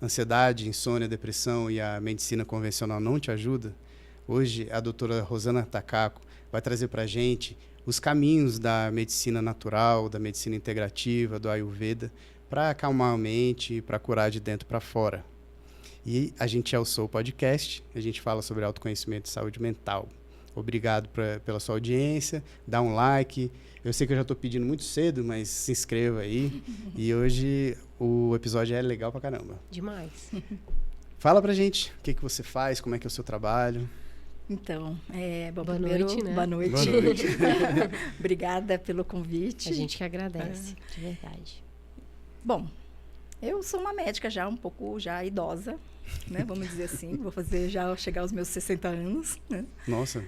ansiedade, insônia, depressão e a medicina convencional não te ajuda, hoje a doutora Rosana Takako vai trazer para a gente os caminhos da medicina natural, da medicina integrativa, do Ayurveda, para acalmar a mente, para curar de dentro para fora. E a gente é o Soul Podcast, a gente fala sobre autoconhecimento e saúde mental. Obrigado pela sua audiência, dá um like. Eu sei que eu já estou pedindo muito cedo, mas se inscreva aí. E hoje o episódio é legal pra caramba. Demais. Fala pra gente o que você faz, como é que é o seu trabalho. Então, bom, Boa primeiro, noite, né? Boa noite. Boa noite. Obrigada pelo convite. A gente que agradece, de verdade. Bom, eu sou uma médica já um pouco já idosa, né? Vamos dizer assim. Vou chegar aos meus 60 anos, né? Nossa,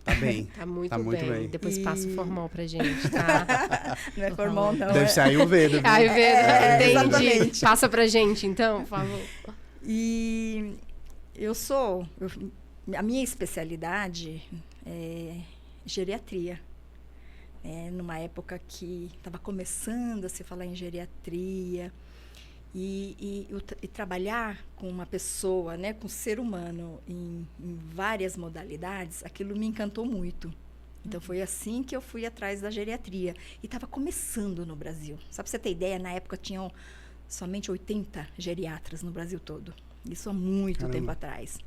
tá bem. Tá muito bem. Depois passa o formal pra gente, tá? Não é formal, não. Deve ser Ayurveda. Viu? Ayurveda, entendi. Exatamente. Passa pra gente, então, por favor. E a minha especialidade é geriatria. Numa época que estava começando a se falar em geriatria e trabalhar com uma pessoa, né, com um ser humano em várias modalidades, aquilo me encantou muito. Então, foi assim que eu fui atrás da geriatria. E estava começando no Brasil. Só para você ter ideia, na época tinham somente 80 geriatras no Brasil todo. Isso há muito tempo atrás.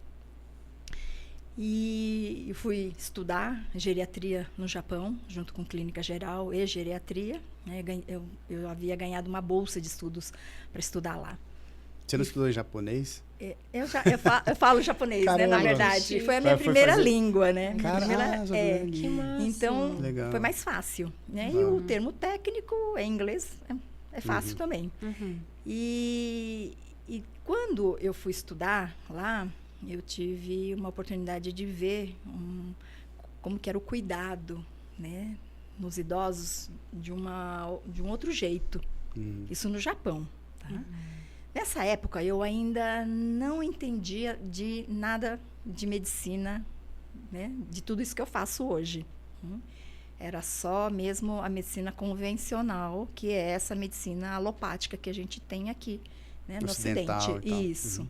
E fui estudar geriatria no Japão, junto com clínica geral e geriatria. Né? Eu havia ganhado uma bolsa de estudos para estudar lá. Você não estudou em japonês? Eu falo japonês, né, na verdade. Foi a minha primeira língua, né? Que massa. Então, legal. Foi mais fácil. Né? E o termo técnico em inglês é fácil também. E quando eu fui estudar lá, eu tive uma oportunidade de ver como que era o cuidado, né, nos idosos de um outro jeito. Isso no Japão. Tá? Nessa época, eu ainda não entendia de nada de medicina, né, de tudo isso que eu faço hoje. Era só mesmo a medicina convencional, que é essa medicina alopática que a gente tem aqui, né, no Ocidente. Isso.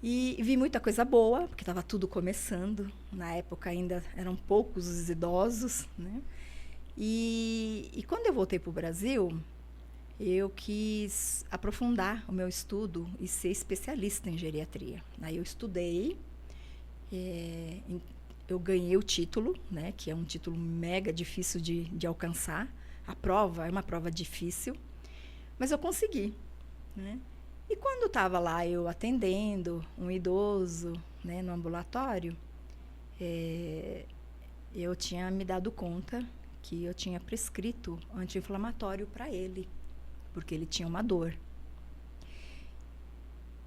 E vi muita coisa boa, porque estava tudo começando. Na época ainda eram poucos os idosos, né? E quando eu voltei para o Brasil, eu quis aprofundar o meu estudo e ser especialista em geriatria. Aí eu estudei, eu ganhei o título, né? Que é um título mega difícil de alcançar. A prova é uma prova difícil, mas eu consegui, né? E quando estava lá eu atendendo um idoso, né, no ambulatório, eu tinha me dado conta que eu tinha prescrito anti-inflamatório para ele, porque ele tinha uma dor.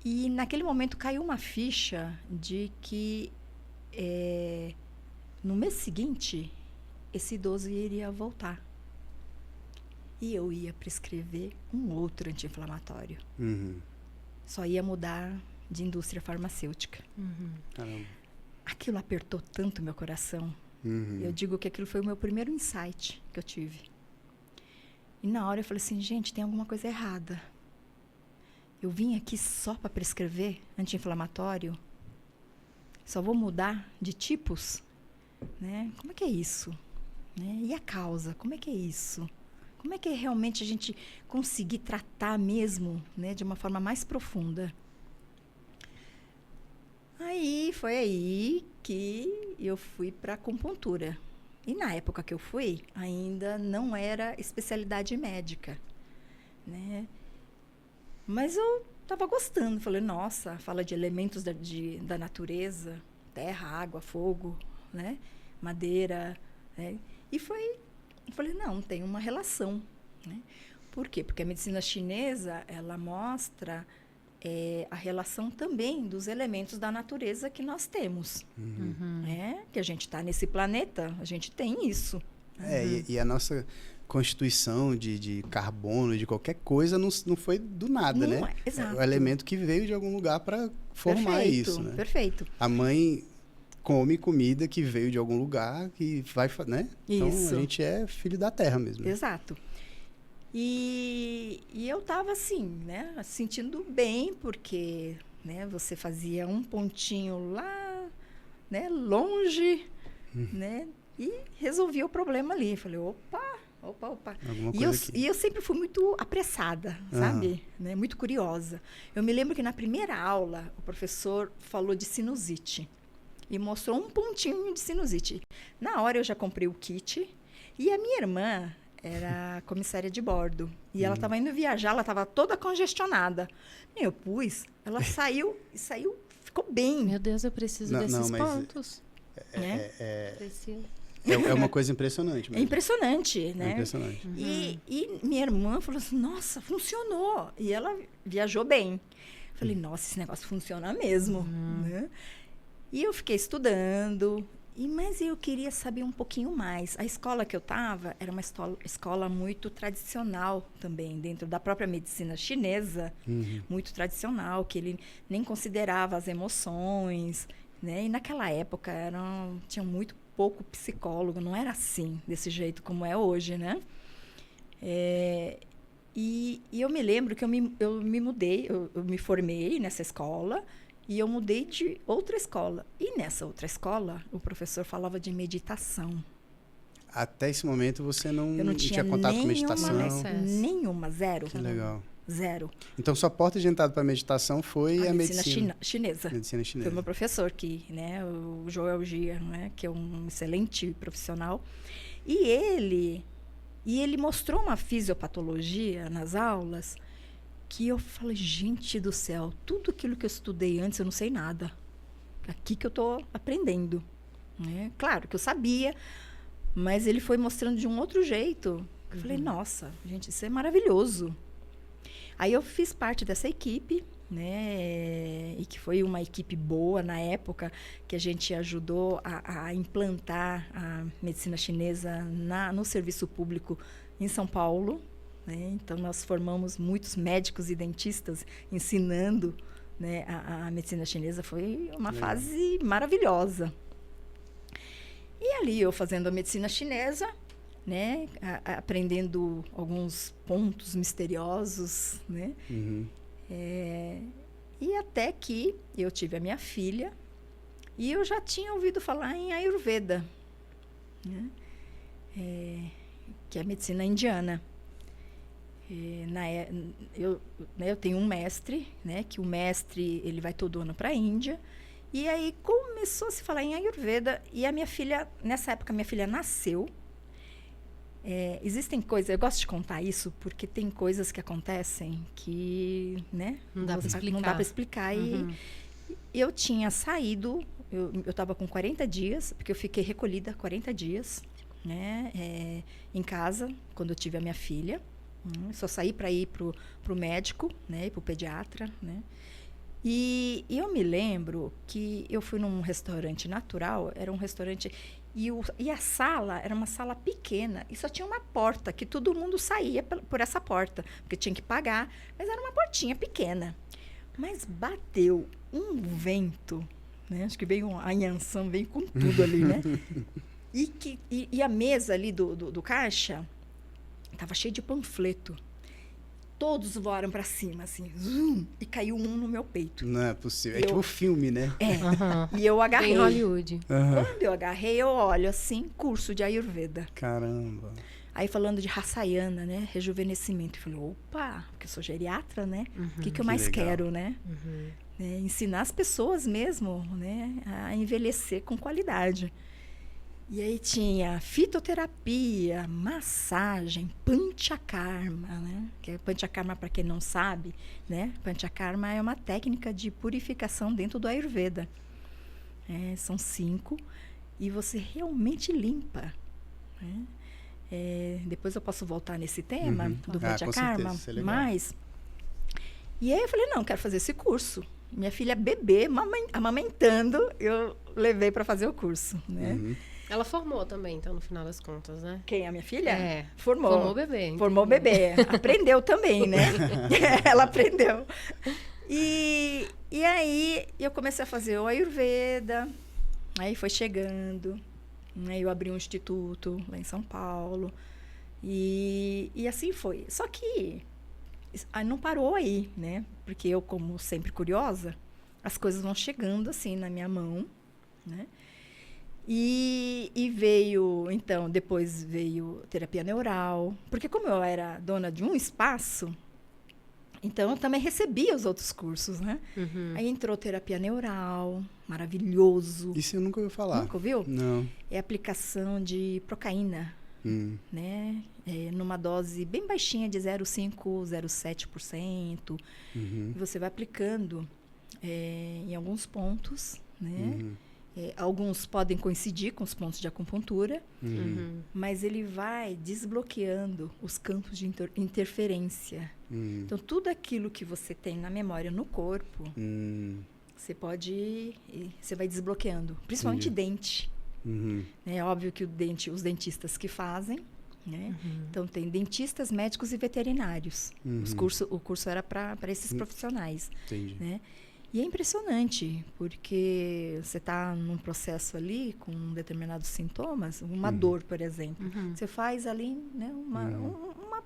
E naquele momento caiu uma ficha de que no mês seguinte esse idoso iria voltar. E eu ia prescrever um outro anti-inflamatório. Só ia mudar de indústria farmacêutica. Caramba. Aquilo apertou tanto meu coração. Eu digo que aquilo foi o meu primeiro insight que eu tive. E na hora eu falei assim, gente, tem alguma coisa errada. Eu vim aqui só para prescrever anti-inflamatório? Só vou mudar de tipos? Né? Como é que é isso? Né? E a causa? Como é que é isso? Como é que é realmente a gente conseguir tratar mesmo, né, de uma forma mais profunda? Foi aí que eu fui para acupuntura. E na época que eu fui, ainda não era especialidade médica, né? Mas eu estava gostando. Falei, nossa, fala de elementos da natureza, terra, água, fogo, né? Madeira, né? Eu falei, não, tem uma relação, né? Por quê? Porque a medicina chinesa, ela mostra a relação também dos elementos da natureza que nós temos. Né? Que a gente está nesse planeta, a gente tem isso. E a nossa constituição de carbono, de qualquer coisa, não foi do nada, não, né? Exato. É o elemento que veio de algum lugar para formar isso, né? Perfeito. A mãe come comida que veio de algum lugar, que vai, né? Então, Isso. a gente é filho da terra mesmo. Exato. E eu estava assim, né, sentindo bem, porque, né, você fazia um pontinho lá, né, longe, né, e resolvia o problema ali. Falei, opa. Alguma E coisa e eu sempre fui muito apressada, sabe? Né? Muito curiosa. Eu me lembro que na primeira aula, o professor falou de sinusite. E mostrou um pontinho de sinusite. Na hora eu já comprei o kit. E a minha irmã era comissária de bordo. E ela estava indo viajar, ela estava toda congestionada. Eu pus, ela saiu, ficou bem. Meu Deus, eu preciso desses mas pontos. Preciso. É uma coisa impressionante É mesmo. impressionante, né? É impressionante. E minha irmã falou assim, nossa, funcionou. E ela viajou bem. Falei, nossa, esse negócio funciona mesmo. Né? E eu fiquei estudando, mas eu queria saber um pouquinho mais. A escola que eu estava era uma escola muito tradicional também, dentro da própria medicina chinesa, muito tradicional, que ele nem considerava as emoções, né? E naquela época tinha muito pouco psicólogo, não era assim, desse jeito como é hoje, né? E eu me lembro que eu me mudei, eu me formei nessa escola e eu mudei de outra escola. E nessa outra escola, o professor falava de meditação. Até esse momento você não Eu não tinha contato com meditação? Nenhuma, zero. Que legal. Zero. Então, sua porta de entrada para a meditação foi a medicina chinesa. Medicina chinesa. Foi meu professor, né, o Joel Gia, né, que é um excelente profissional. E ele mostrou uma fisiopatologia nas aulas que eu falei, gente do céu, tudo aquilo que eu estudei antes eu não sei nada. Aqui que eu estou aprendendo. Né? Claro que eu sabia, mas ele foi mostrando de um outro jeito. Eu falei, nossa, gente, isso é maravilhoso. Aí eu fiz parte dessa equipe, né? E que foi uma equipe boa na época, que a gente ajudou a implantar a medicina chinesa no serviço público em São Paulo. Né? Então, nós formamos muitos médicos e dentistas ensinando, né, a medicina chinesa. Foi uma fase maravilhosa. E ali eu fazendo a medicina chinesa, né, aprendendo alguns pontos misteriosos, né? E até que eu tive a minha filha e eu já tinha ouvido falar em Ayurveda, né? Que é a medicina indiana. Eu tenho um mestre, né, que o mestre ele vai todo ano para a Índia. E aí começou a se falar em Ayurveda e a minha filha, nessa época, minha filha nasceu. Existem coisas, eu gosto de contar isso porque tem coisas que acontecem que, né, não dá para explicar. E eu tinha saído, eu estava com 40 dias, porque eu fiquei recolhida 40 dias, né, em casa, quando eu tive a minha filha. Só saí para ir pro médico, né, para o pediatra, né. E eu me lembro que eu fui num restaurante natural, era um restaurante... E a sala era uma sala pequena e só tinha uma porta, que todo mundo saía por essa porta, porque tinha que pagar, mas era uma portinha pequena. Mas bateu um vento, né? Acho que veio a Yansan, veio com tudo ali, né? E a mesa ali do caixa estava cheia de panfleto. Todos voaram para cima, assim, zoom, e caiu um no meu peito. Não é possível. É tipo filme, né? E eu agarrei. Em Hollywood. Quando eu agarrei, eu olho assim, curso de Ayurveda. Caramba. Aí falando de Rasayana, né? Rejuvenescimento. Eu falei, opa, porque eu sou geriatra, né? O que eu mais legal. quero, né? Ensinar as pessoas mesmo, né? A envelhecer com qualidade. E aí tinha fitoterapia, massagem, panchakarma, né? Que é panchakarma, para quem não sabe, né? Panchakarma é uma técnica de purificação dentro do Ayurveda. São 5 e você realmente limpa. Né? Depois eu posso voltar nesse tema do panchakarma, mas... E aí eu falei, não, quero fazer esse curso. Minha filha bebê, amamentando, eu levei para fazer o curso, né? Ela formou também, então, no final das contas, né? Quem? A minha filha? É. Formou. Formou o bebê. Entendi. Formou o bebê. Aprendeu também, né? Ela aprendeu. E aí, eu comecei a fazer o Ayurveda. Aí foi chegando. Aí eu abri um instituto lá em São Paulo. E assim foi. Só que não parou aí, né? Porque eu, como sempre curiosa, as coisas vão chegando assim na minha mão, né? E veio, então, depois veio terapia neural. Porque como eu era dona de um espaço, então eu também recebia os outros cursos, né? Aí entrou terapia neural, maravilhoso. Isso eu nunca ouvi falar. Nunca ouviu? Não. É aplicação de procaína, né? Numa dose bem baixinha de 0,5%, 0,7%. E você vai aplicando em alguns pontos, né? Alguns podem coincidir com os pontos de acupuntura, mas ele vai desbloqueando os campos de interferência. Então, tudo aquilo que você tem na memória no corpo, você vai desbloqueando, principalmente dente. É óbvio que os dentistas que fazem, né? Então, tem dentistas, médicos e veterinários. O curso era para esses profissionais. Entendi. Né? E é impressionante, porque você está num processo ali com determinados sintomas, uma dor, por exemplo. Você faz ali, né, uma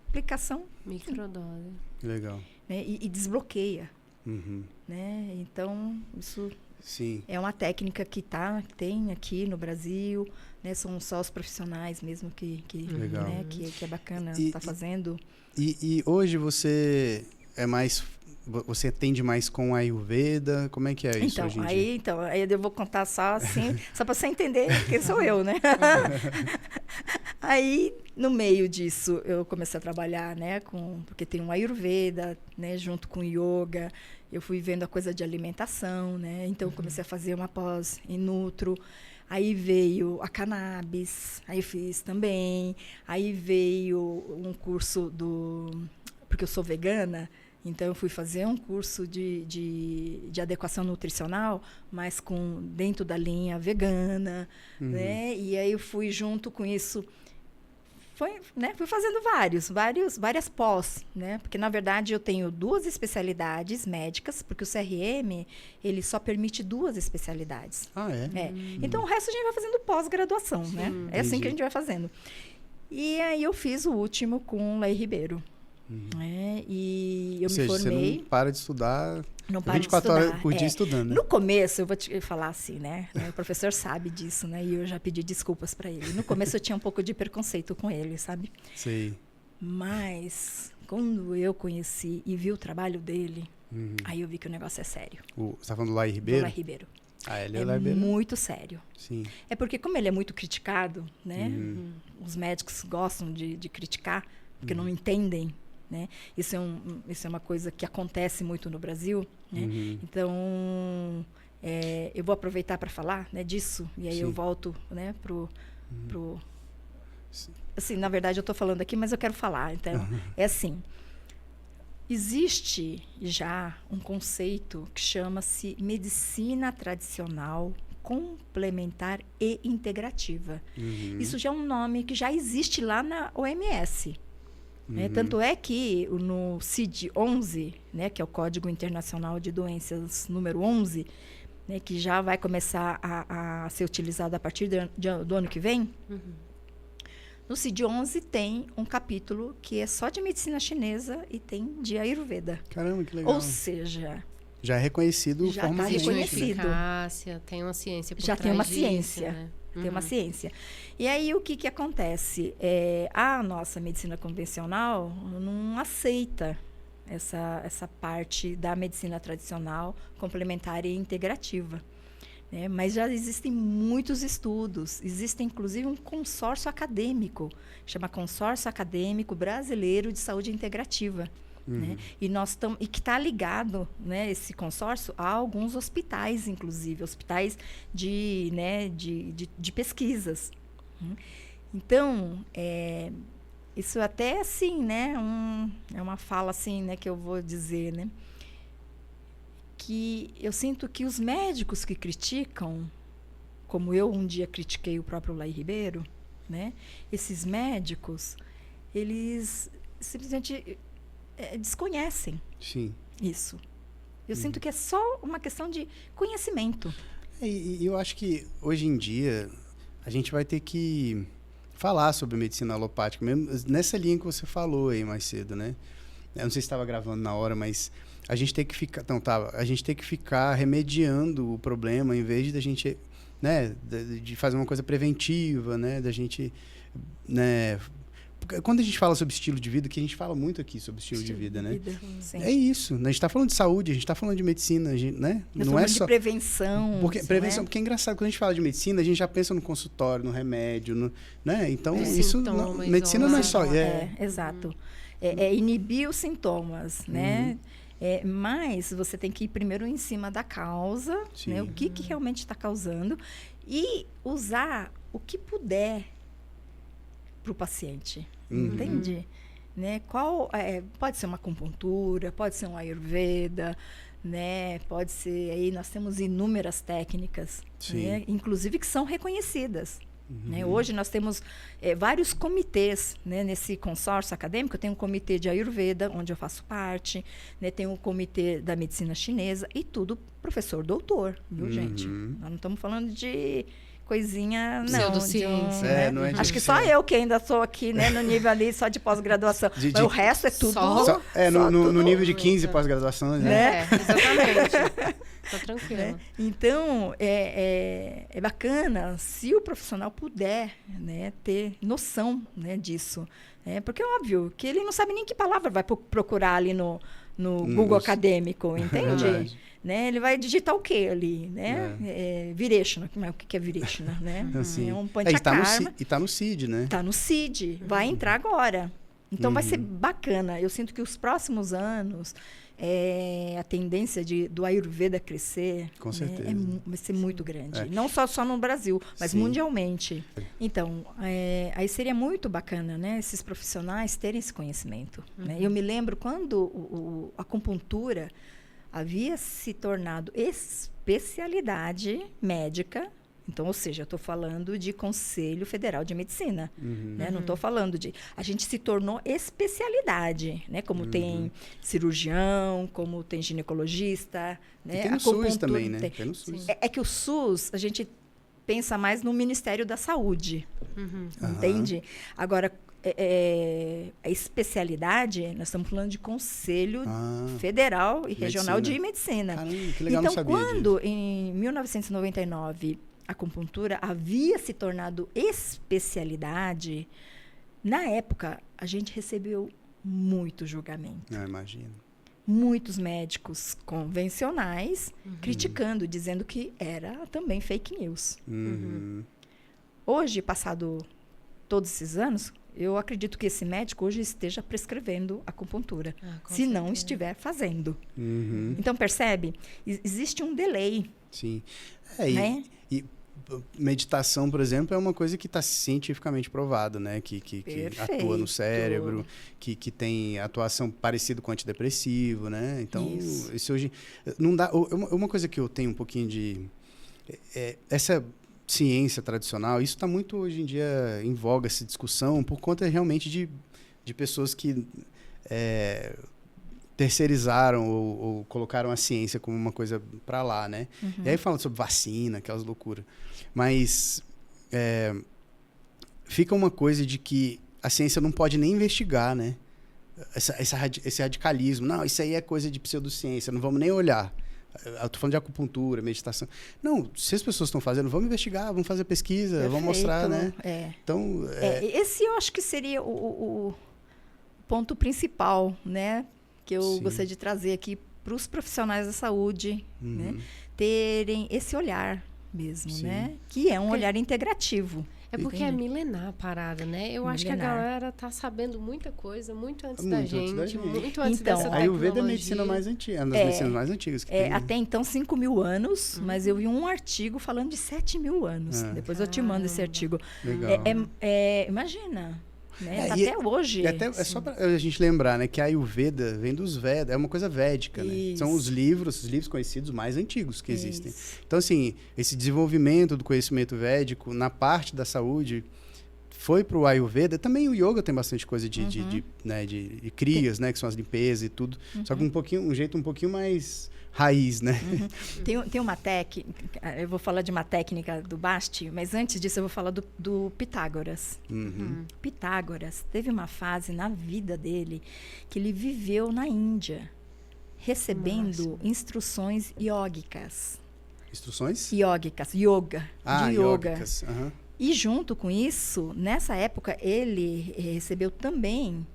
aplicação. Microdose. Legal. Né, e desbloqueia. Né? Então, isso é uma técnica que tem aqui no Brasil. Né? São só os profissionais mesmo que é bacana estar fazendo. E hoje você é mais... Você atende mais com a Ayurveda? Como é que é isso hoje em dia? Então, aí eu vou contar só assim, só para você entender quem sou eu, né? Aí, no meio disso, eu comecei a trabalhar, né, porque tem um Ayurveda, né, junto com Yoga. Eu fui vendo a coisa de alimentação, né? Então, eu comecei a fazer uma pós em Nutro. Aí veio a cannabis, aí eu fiz também. Aí veio um curso porque eu sou vegana. Então, eu fui fazer um curso de adequação nutricional, mas dentro da linha vegana, né? E aí, eu fui junto com isso... Fui fazendo várias pós, né? Porque, na verdade, eu tenho 2 especialidades médicas, porque o CRM, ele só permite 2 especialidades. Ah, é? Então, o resto a gente vai fazendo pós-graduação, né? É assim que a gente vai fazendo. E aí, eu fiz o último com o Laí Ribeiro. E eu me formei. Você não para de estudar. Não para 24 de estudar. horas por dia estudando. Né? No começo, eu vou te falar assim, né? O professor sabe disso, né? E eu já pedi desculpas para ele. No começo, eu tinha um pouco de preconceito com ele, sabe? Sei. Mas, quando eu conheci e vi o trabalho dele, aí eu vi que o negócio é sério. Você está falando do Laí Ribeiro? Do Laí Ribeiro. Ele é muito sério. Sim. É porque, como ele é muito criticado, né? Os médicos gostam de criticar, porque não entendem. Né? Isso é uma coisa que acontece muito no Brasil, né? Então eu vou aproveitar para falar, né, disso, e aí eu volto, né, pro assim, na verdade eu estou falando aqui, mas eu quero falar. Então é assim, existe já um conceito que chama-se medicina tradicional complementar e integrativa. Isso já é um nome que já existe lá na OMS. Tanto é que no CID-11, né, que é o Código Internacional de Doenças número 11, né, que já vai começar a ser utilizado a partir do ano que vem, no CID-11 tem um capítulo que é só de medicina chinesa e tem de Ayurveda. Caramba, que legal. Ou seja... Já é reconhecido formalmente. Já está reconhecido. Eficácia, tem uma ciência por já trás tem uma disso, ciência. Né? Tem uma ciência. E aí, o que acontece? A nossa medicina convencional não aceita essa parte da medicina tradicional, complementar e integrativa. Né? Mas já existem muitos estudos. Existe, inclusive, um consórcio acadêmico, chama Consórcio Acadêmico Brasileiro de Saúde Integrativa. Né? E que está ligado, né, esse consórcio a alguns hospitais, inclusive, hospitais de pesquisas. Então, isso até assim, né, é uma fala assim, né, que eu vou dizer, né, que eu sinto que os médicos que criticam, como eu um dia critiquei o próprio Laí Ribeiro, né, esses médicos, eles simplesmente desconhecem isso. Eu sinto que é só uma questão de conhecimento. E eu acho que hoje em dia a gente vai ter que falar sobre medicina alopática, mesmo nessa linha que você falou aí mais cedo, né? Eu não sei se estava gravando na hora, mas a gente tem que ficar, então, a gente tem que ficar remediando o problema em vez de a gente, né, de fazer uma coisa preventiva, né, da gente, né, quando a gente fala sobre estilo de vida, que a gente fala muito aqui sobre estilo de vida, né? Sim. É isso, né? A gente está falando de saúde, a gente está falando de medicina, né? Não é só de prevenção. Prevenção, porque é engraçado, quando a gente fala de medicina, a gente já pensa no consultório, no remédio, né? Então, isso, medicina não é só... Exato. É inibir os sintomas, né? Mas você tem que ir primeiro em cima da causa, né? O que realmente está causando, e usar o que puder para o paciente, entende? Né? Pode ser uma acupuntura, pode ser um ayurveda, né? Pode ser, aí nós temos inúmeras técnicas, né? Inclusive que são reconhecidas. Né? Hoje nós temos vários comitês, né? Nesse consórcio acadêmico. Eu tenho um comitê de Ayurveda, onde eu faço parte, né? Tem um comitê da medicina chinesa, e tudo professor doutor, viu, gente? Nós não estamos falando de coisinha, não. Pseudociência. Né? Acho que só eu que ainda estou aqui, né, no nível ali só de pós-graduação. Mas o resto é tudo... No nível de 15 pós-graduações, né? Exatamente. Tá tranquilo. Né? Então, é bacana se o profissional puder, né, ter noção, né, disso. Né? Porque é óbvio que ele não sabe nem que palavra vai procurar ali no Google acadêmico, entende? Né? Ele vai digitar o quê ali, né? Vireshna, o que é Vireshna, né? Assim. É um panchakarma. E tá no CID, né? Tá no CID, vai entrar agora. Então vai ser bacana. Eu sinto que os próximos anos, a tendência do Ayurveda crescer, com certeza, vai ser muito grande. Não só no Brasil, mas mundialmente. Então, aí seria muito bacana, né, esses profissionais terem esse conhecimento. Né? Eu me lembro quando a acupuntura havia se tornado especialidade médica. Então, ou seja, eu estou falando de Conselho Federal de Medicina. Né? Não estou falando de... A gente se tornou especialidade, né? Como tem cirurgião, como tem ginecologista. Né? Tem no SUS também, né? Tem no SUS. É que o SUS, a gente pensa mais no Ministério da Saúde. Entende? Agora, a especialidade, nós estamos falando de Conselho Federal e Regional de Medicina. Caramba, que legal, então, não sabia quando, disso. em 1999, a acupuntura havia se tornado especialidade, na época, a gente recebeu muito julgamento. Imagino. Muitos médicos convencionais criticando, dizendo que era também fake news. Hoje, passado todos esses anos, eu acredito que esse médico hoje esteja prescrevendo acupuntura, se não estiver fazendo. Então, percebe? Existe um delay. Sim. Né? E meditação, por exemplo, é uma coisa que está cientificamente provada, né? Que atua no cérebro, que tem atuação parecida com antidepressivo, né? Então, isso hoje... Não dá, uma coisa que eu tenho um pouquinho de... essa ciência tradicional, isso está muito hoje em dia em voga, essa discussão, por conta realmente de pessoas que terceirizaram ou colocaram a ciência como uma coisa para lá, né? E aí falam sobre vacina, aquelas loucuras. Mas fica uma coisa de que a ciência não pode nem investigar, né? Esse radicalismo. Não, isso aí é coisa de pseudociência, não vamos nem olhar. Eu tô falando de acupuntura, meditação. Não, se as pessoas estão fazendo, vamos investigar, vamos fazer pesquisa, vamos mostrar, né? Então, esse eu acho que seria o ponto principal, né? Que eu gostaria de trazer aqui para os profissionais da saúde, né? Terem esse olhar mesmo, né? Que é um olhar integrativo. É porque é milenar a parada, né? Eu acho que a galera tá sabendo muita coisa muito antes da gente. Muito antes dessa tecnologia. A Ayurveda é a medicina mais antiga, uma das medicinas mais antigas que tem. Até então, 5.000 anos, mas eu vi um artigo falando de 7.000 anos. Depois eu te mando esse artigo. Legal. Imagina, né? Até hoje. Só para a gente lembrar, né, que a Ayurveda vem dos Vedas, é uma coisa védica, né? São os livros conhecidos mais antigos que existem. Então, assim, esse desenvolvimento do conhecimento védico na parte da saúde foi para o Ayurveda. Também o yoga tem bastante coisa de crias, né, que são as limpezas e tudo. Só que um jeito um pouquinho mais raiz, né? Tem uma técnica, eu vou falar de uma técnica do Basti, mas antes disso eu vou falar do Pitágoras. Pitágoras teve uma fase na vida dele que ele viveu na Índia, recebendo instruções iógicas. Instruções? Iógicas, yoga, de yoga. Iógicas. E junto com isso, nessa época, ele recebeu também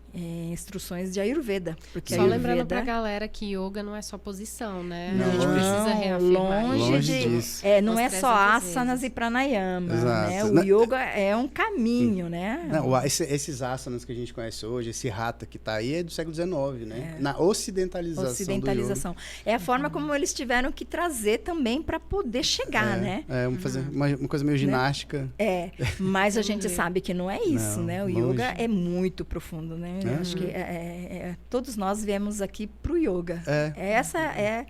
instruções de Ayurveda. Porque só Ayurveda... lembrando pra galera que yoga não é só posição, né? Não, a gente precisa reafirmar. Longe disso. Não é só asanas e pranayamas, né? O yoga é um caminho, né? Não, esses asanas que a gente conhece hoje, esse hatha que está aí é do século XIX, né? Na ocidentalização do yoga. É a forma como eles tiveram que trazer também para poder chegar, né? Fazer uma coisa meio ginástica. Mas a gente sabe que não é isso, não, né? O yoga é muito profundo, né? Eu acho que todos nós viemos aqui pro yoga. Essa é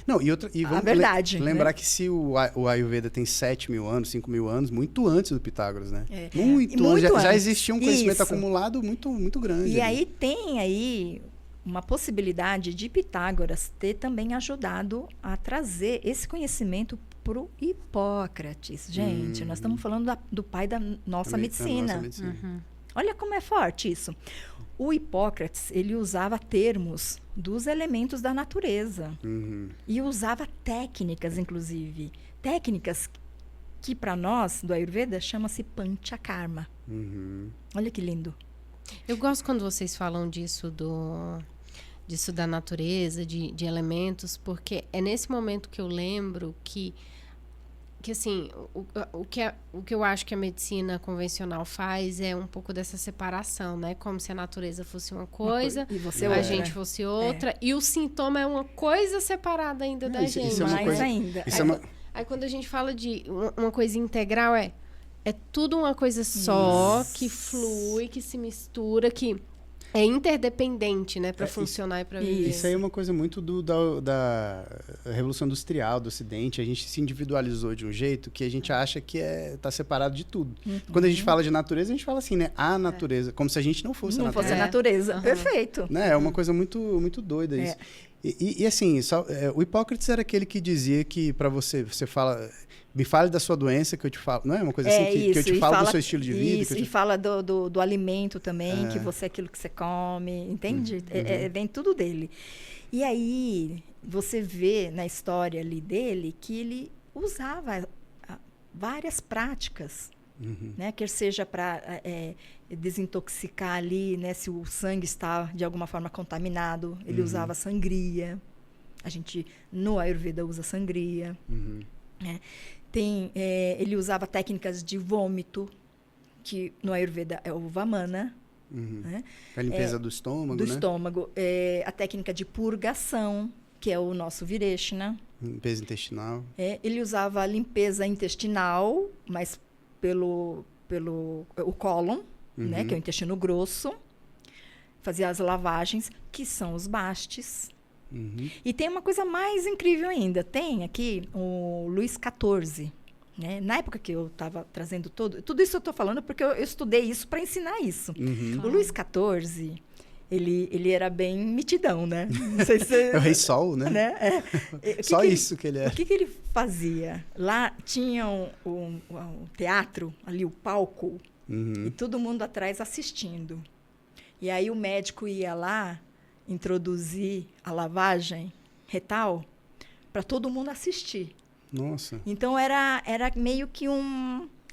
não, e vamos a verdade. Lembrar, né? que se o Ayurveda tem 7.000 anos, 5.000 anos, muito antes do Pitágoras, né? Muito antes. Já existia um conhecimento acumulado muito, muito grande. E aí tem uma possibilidade de Pitágoras ter também ajudado a trazer esse conhecimento para o Hipócrates. Gente, nós estamos falando do pai da nossa medicina. Olha como é forte isso. O Hipócrates, ele usava termos dos elementos da natureza. E usava técnicas, inclusive. Técnicas que, para nós, do Ayurveda, chama-se Panchakarma. Olha que lindo. Eu gosto quando vocês falam disso da natureza, de elementos, porque é nesse momento que eu lembro que assim, o que eu acho que a medicina convencional faz é um pouco dessa separação, né? Como se a natureza fosse uma coisa, a gente fosse outra, e o sintoma é uma coisa separada ainda da gente. Isso é uma coisa, ainda. Aí quando a gente fala de uma coisa integral, é tudo uma coisa só, que flui, que se mistura, que é interdependente, né, para funcionar e para viver. Isso aí é uma coisa muito da Revolução Industrial do Ocidente. A gente se individualizou de um jeito que a gente acha que está separado de tudo. Quando a gente fala de natureza, a gente fala assim, né? A natureza, como se a gente não fosse a natureza. Não fosse a natureza, perfeito. Né? É uma coisa muito, muito doida isso. E assim, o Hipócrates era aquele que dizia que para você fala... Me fale da sua doença que eu te falo. Não é uma coisa assim que eu te falo do seu estilo de vida? Isso, e fala do alimento também, que você é aquilo que você come, entende? Vem tudo dele. E aí, você vê na história ali dele que ele usava várias práticas, né? Quer seja para desintoxicar ali, né? Se o sangue está, de alguma forma, contaminado, ele usava sangria. A gente, no Ayurveda, usa sangria. Né? Ele usava técnicas de vômito, que no Ayurveda é o Vamana. Né? A limpeza do estômago, do estômago. A técnica de purgação, que é o nosso Vireshna. Limpeza intestinal. Ele usava a limpeza intestinal, mas pelo o cólon, né? Que é o intestino grosso. Fazia as lavagens, que são os bastes. E tem uma coisa mais incrível ainda. Tem aqui o Luís XIV. Né? Na época que eu estava trazendo tudo isso eu estou falando porque eu estudei isso para ensinar isso. O Luís XIV, ele era bem mitidão, né? Não sei se é o Rei Sol, né? Só isso que ele é. O que ele fazia? Lá tinha um teatro, ali o palco, e todo mundo atrás assistindo. E aí o médico ia lá introduzir a lavagem retal para todo mundo assistir. Nossa. Então era meio que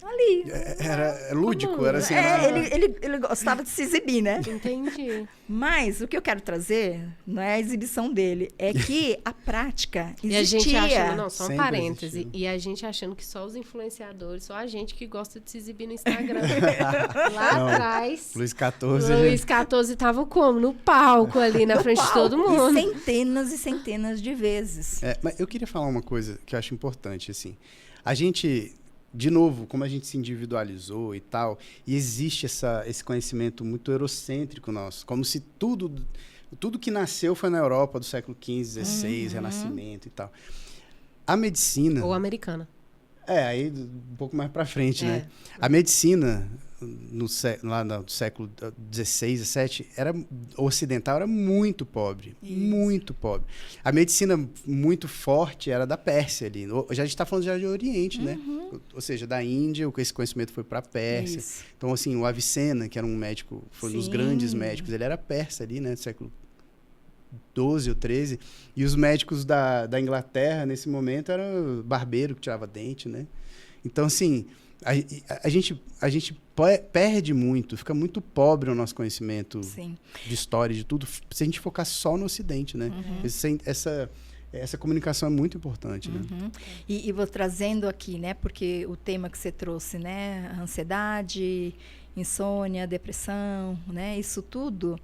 ali. Era lúdico, era assim. Ele gostava de se exibir, né? Entendi. Mas o que eu quero trazer não é a exibição dele, é que a prática existia. E a gente achando, não, só um Sempre parêntese, existiu. e a gente achando que só os influenciadores, só a gente que gosta de se exibir no Instagram. Lá Não, atrás, Luís XIV. Luís XIV estava como? No palco ali, na frente de todo mundo. E centenas e centenas de vezes. Mas eu queria falar uma coisa que eu acho importante, assim. A gente... De novo, como a gente se individualizou e tal, e existe esse conhecimento muito eurocêntrico nosso, como se tudo que nasceu foi na Europa do século XV, XVI, Renascimento e tal. A medicina... Ou americana. aí um pouco mais para frente, né? A medicina, lá no século XVI, XVII, o ocidental era muito pobre. Isso. Muito pobre. A medicina muito forte era da Pérsia ali. Já a gente está falando já de Oriente, né? Ou seja, da Índia, esse conhecimento foi para a Pérsia. Isso. Então, assim, o Avicena, que era um médico, foi um dos grandes médicos, ele era persa ali, né? Século XII ou XIII. E os médicos da Inglaterra, nesse momento, eram barbeiro que tirava dente, né? Então, assim, a gente perde muito, fica muito pobre o nosso conhecimento de história, de tudo, se a gente focar só no Ocidente, né? Essa comunicação é muito importante, né? E vou trazendo aqui, né? Porque o tema que você trouxe, né? Ansiedade, insônia, depressão, né? Isso tudo,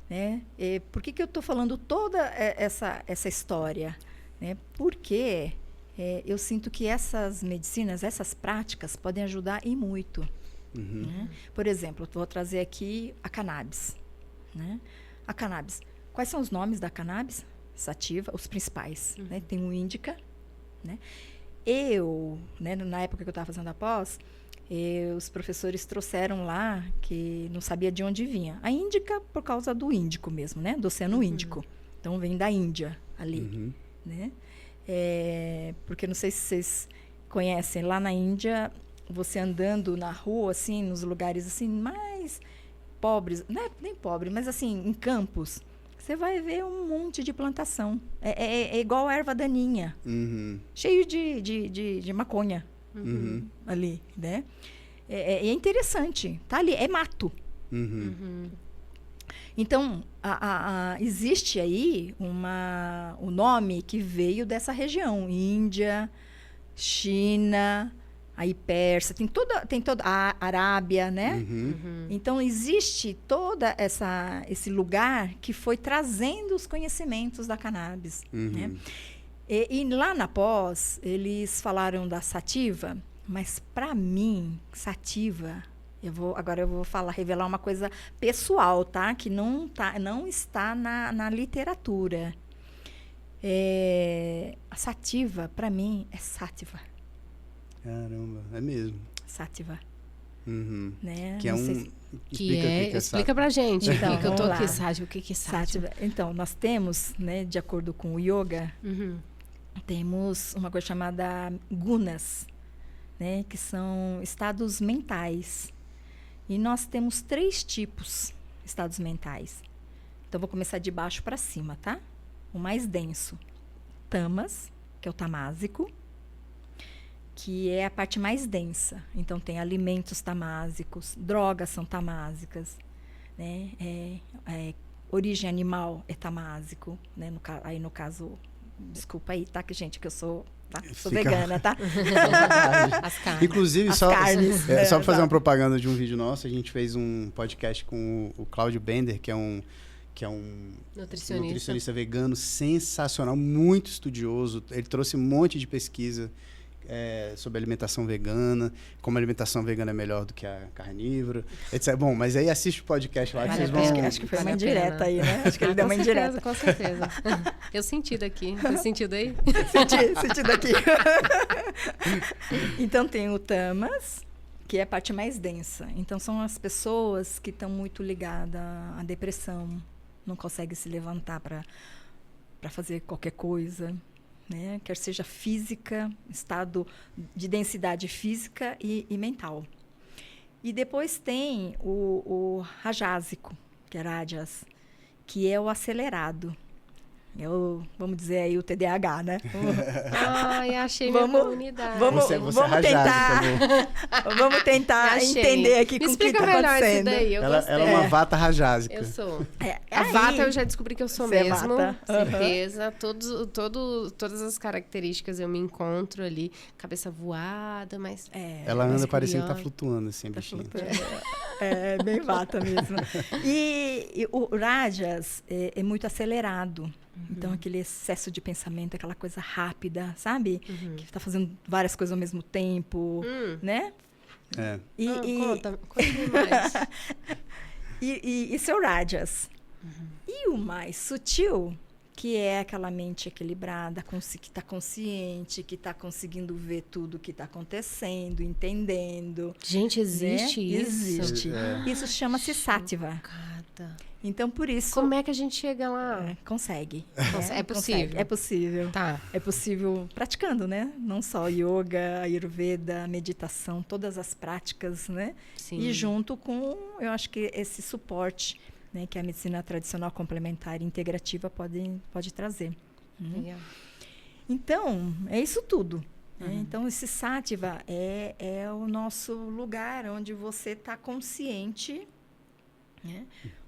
né? Por que eu estou falando toda essa história? Né? Porque eu sinto que essas medicinas, essas práticas podem ajudar e muito. Né? Por exemplo, vou trazer aqui a cannabis. Né? A cannabis. Quais são os nomes da cannabis? Sativa, os principais. Né? Tem o índica. Né? Né, na época que eu estava fazendo a pós, os professores trouxeram lá que não sabia de onde vinha. A índica por causa do Índico mesmo, né? Do Oceano Índico. Então, vem da Índia ali. Né? Porque não sei se vocês conhecem, lá na Índia, você andando na rua, assim, nos lugares assim mais pobres, não é nem pobre, mas assim, em campos, você vai ver um monte de plantação. É igual a erva daninha, cheio de maconha ali, né? É interessante, tá ali, é mato. Então, existe aí o nome que veio dessa região, Índia, China, aí Pérsia, tem toda a Arábia, né? Então, existe toda esse lugar que foi trazendo os conhecimentos da cannabis, né? E lá na pós, eles falaram da sativa, mas para mim, sativa... Agora eu vou revelar uma coisa pessoal, tá? Que não está na literatura. A sativa, para mim, é sátiva. Caramba, é mesmo. Sátiva. Né? Que é explica pra gente. Então, que eu tô aqui, sátiva. O que é sátiva? Então, nós temos, né, de acordo com o yoga, temos uma coisa chamada gunas, né? Que são estados mentais. E nós temos 3 tipos de estados mentais. Então, vou começar de baixo para cima, tá? O mais denso. Tamas, que é o tamásico, que é a parte mais densa. Então, tem alimentos tamásicos, drogas são tamásicas, né? Origem animal é tamásico, né? Aí, no caso, desculpa aí, tá? Que, gente, que eu sou... Tá? Sou vegana, tá? As carnes. Inclusive, só para fazer uma propaganda de um vídeo nosso, a gente fez um podcast com o Cláudio Bender, que é um nutricionista vegano sensacional, muito estudioso. Ele trouxe um monte de pesquisa sobre alimentação vegana, como a alimentação vegana é melhor do que a carnívora, etc. Bom, mas aí assiste o podcast lá que vocês vão... Acho que foi uma indireta aí, né? Acho que ele deu uma indireta. Com certeza. Eu senti daqui. Tem sentido aí? Senti daqui. Então, tem o tamas, que é a parte mais densa. Então, são as pessoas que estão muito ligadas à depressão, não conseguem se levantar para fazer qualquer coisa, né? Quer seja física, estado de densidade física e mental. E depois tem o rajásico, que é rajas, que é o acelerado. Vamos dizer aí o TDAH, né? Ai, achei minha comunidade. Vamos tentar entender aqui com o que está acontecendo. Daí, ela é uma vata rajásica. Eu sou. A vata eu já descobri que eu sou mesmo. Certeza. Todas as características eu me encontro ali. Cabeça voada, mas... ela anda parecendo que tá flutuando, assim, bichinho. É bem vata mesmo. E o rajas é muito acelerado. Então, aquele excesso de pensamento, aquela coisa rápida, sabe? Que está fazendo várias coisas ao mesmo tempo, né? Conta mais. E seu rajas. E o mais sutil, que é aquela mente equilibrada, que está consciente, que está conseguindo ver tudo o que está acontecendo, entendendo. Gente, existe isso? Existe. Isso chama-se Sattva. Chocada. Então, por isso... Como é que a gente chega lá? Consegue. É possível? Consegue. É possível. Tá. É possível praticando, né? Não só yoga, ayurveda, meditação, todas as práticas, né? Sim. E junto com, eu acho que esse suporte, né, que a medicina tradicional complementar e integrativa pode trazer. Legal. Então, é isso tudo. Né? Então, esse Sattva é o nosso lugar onde você está consciente, né?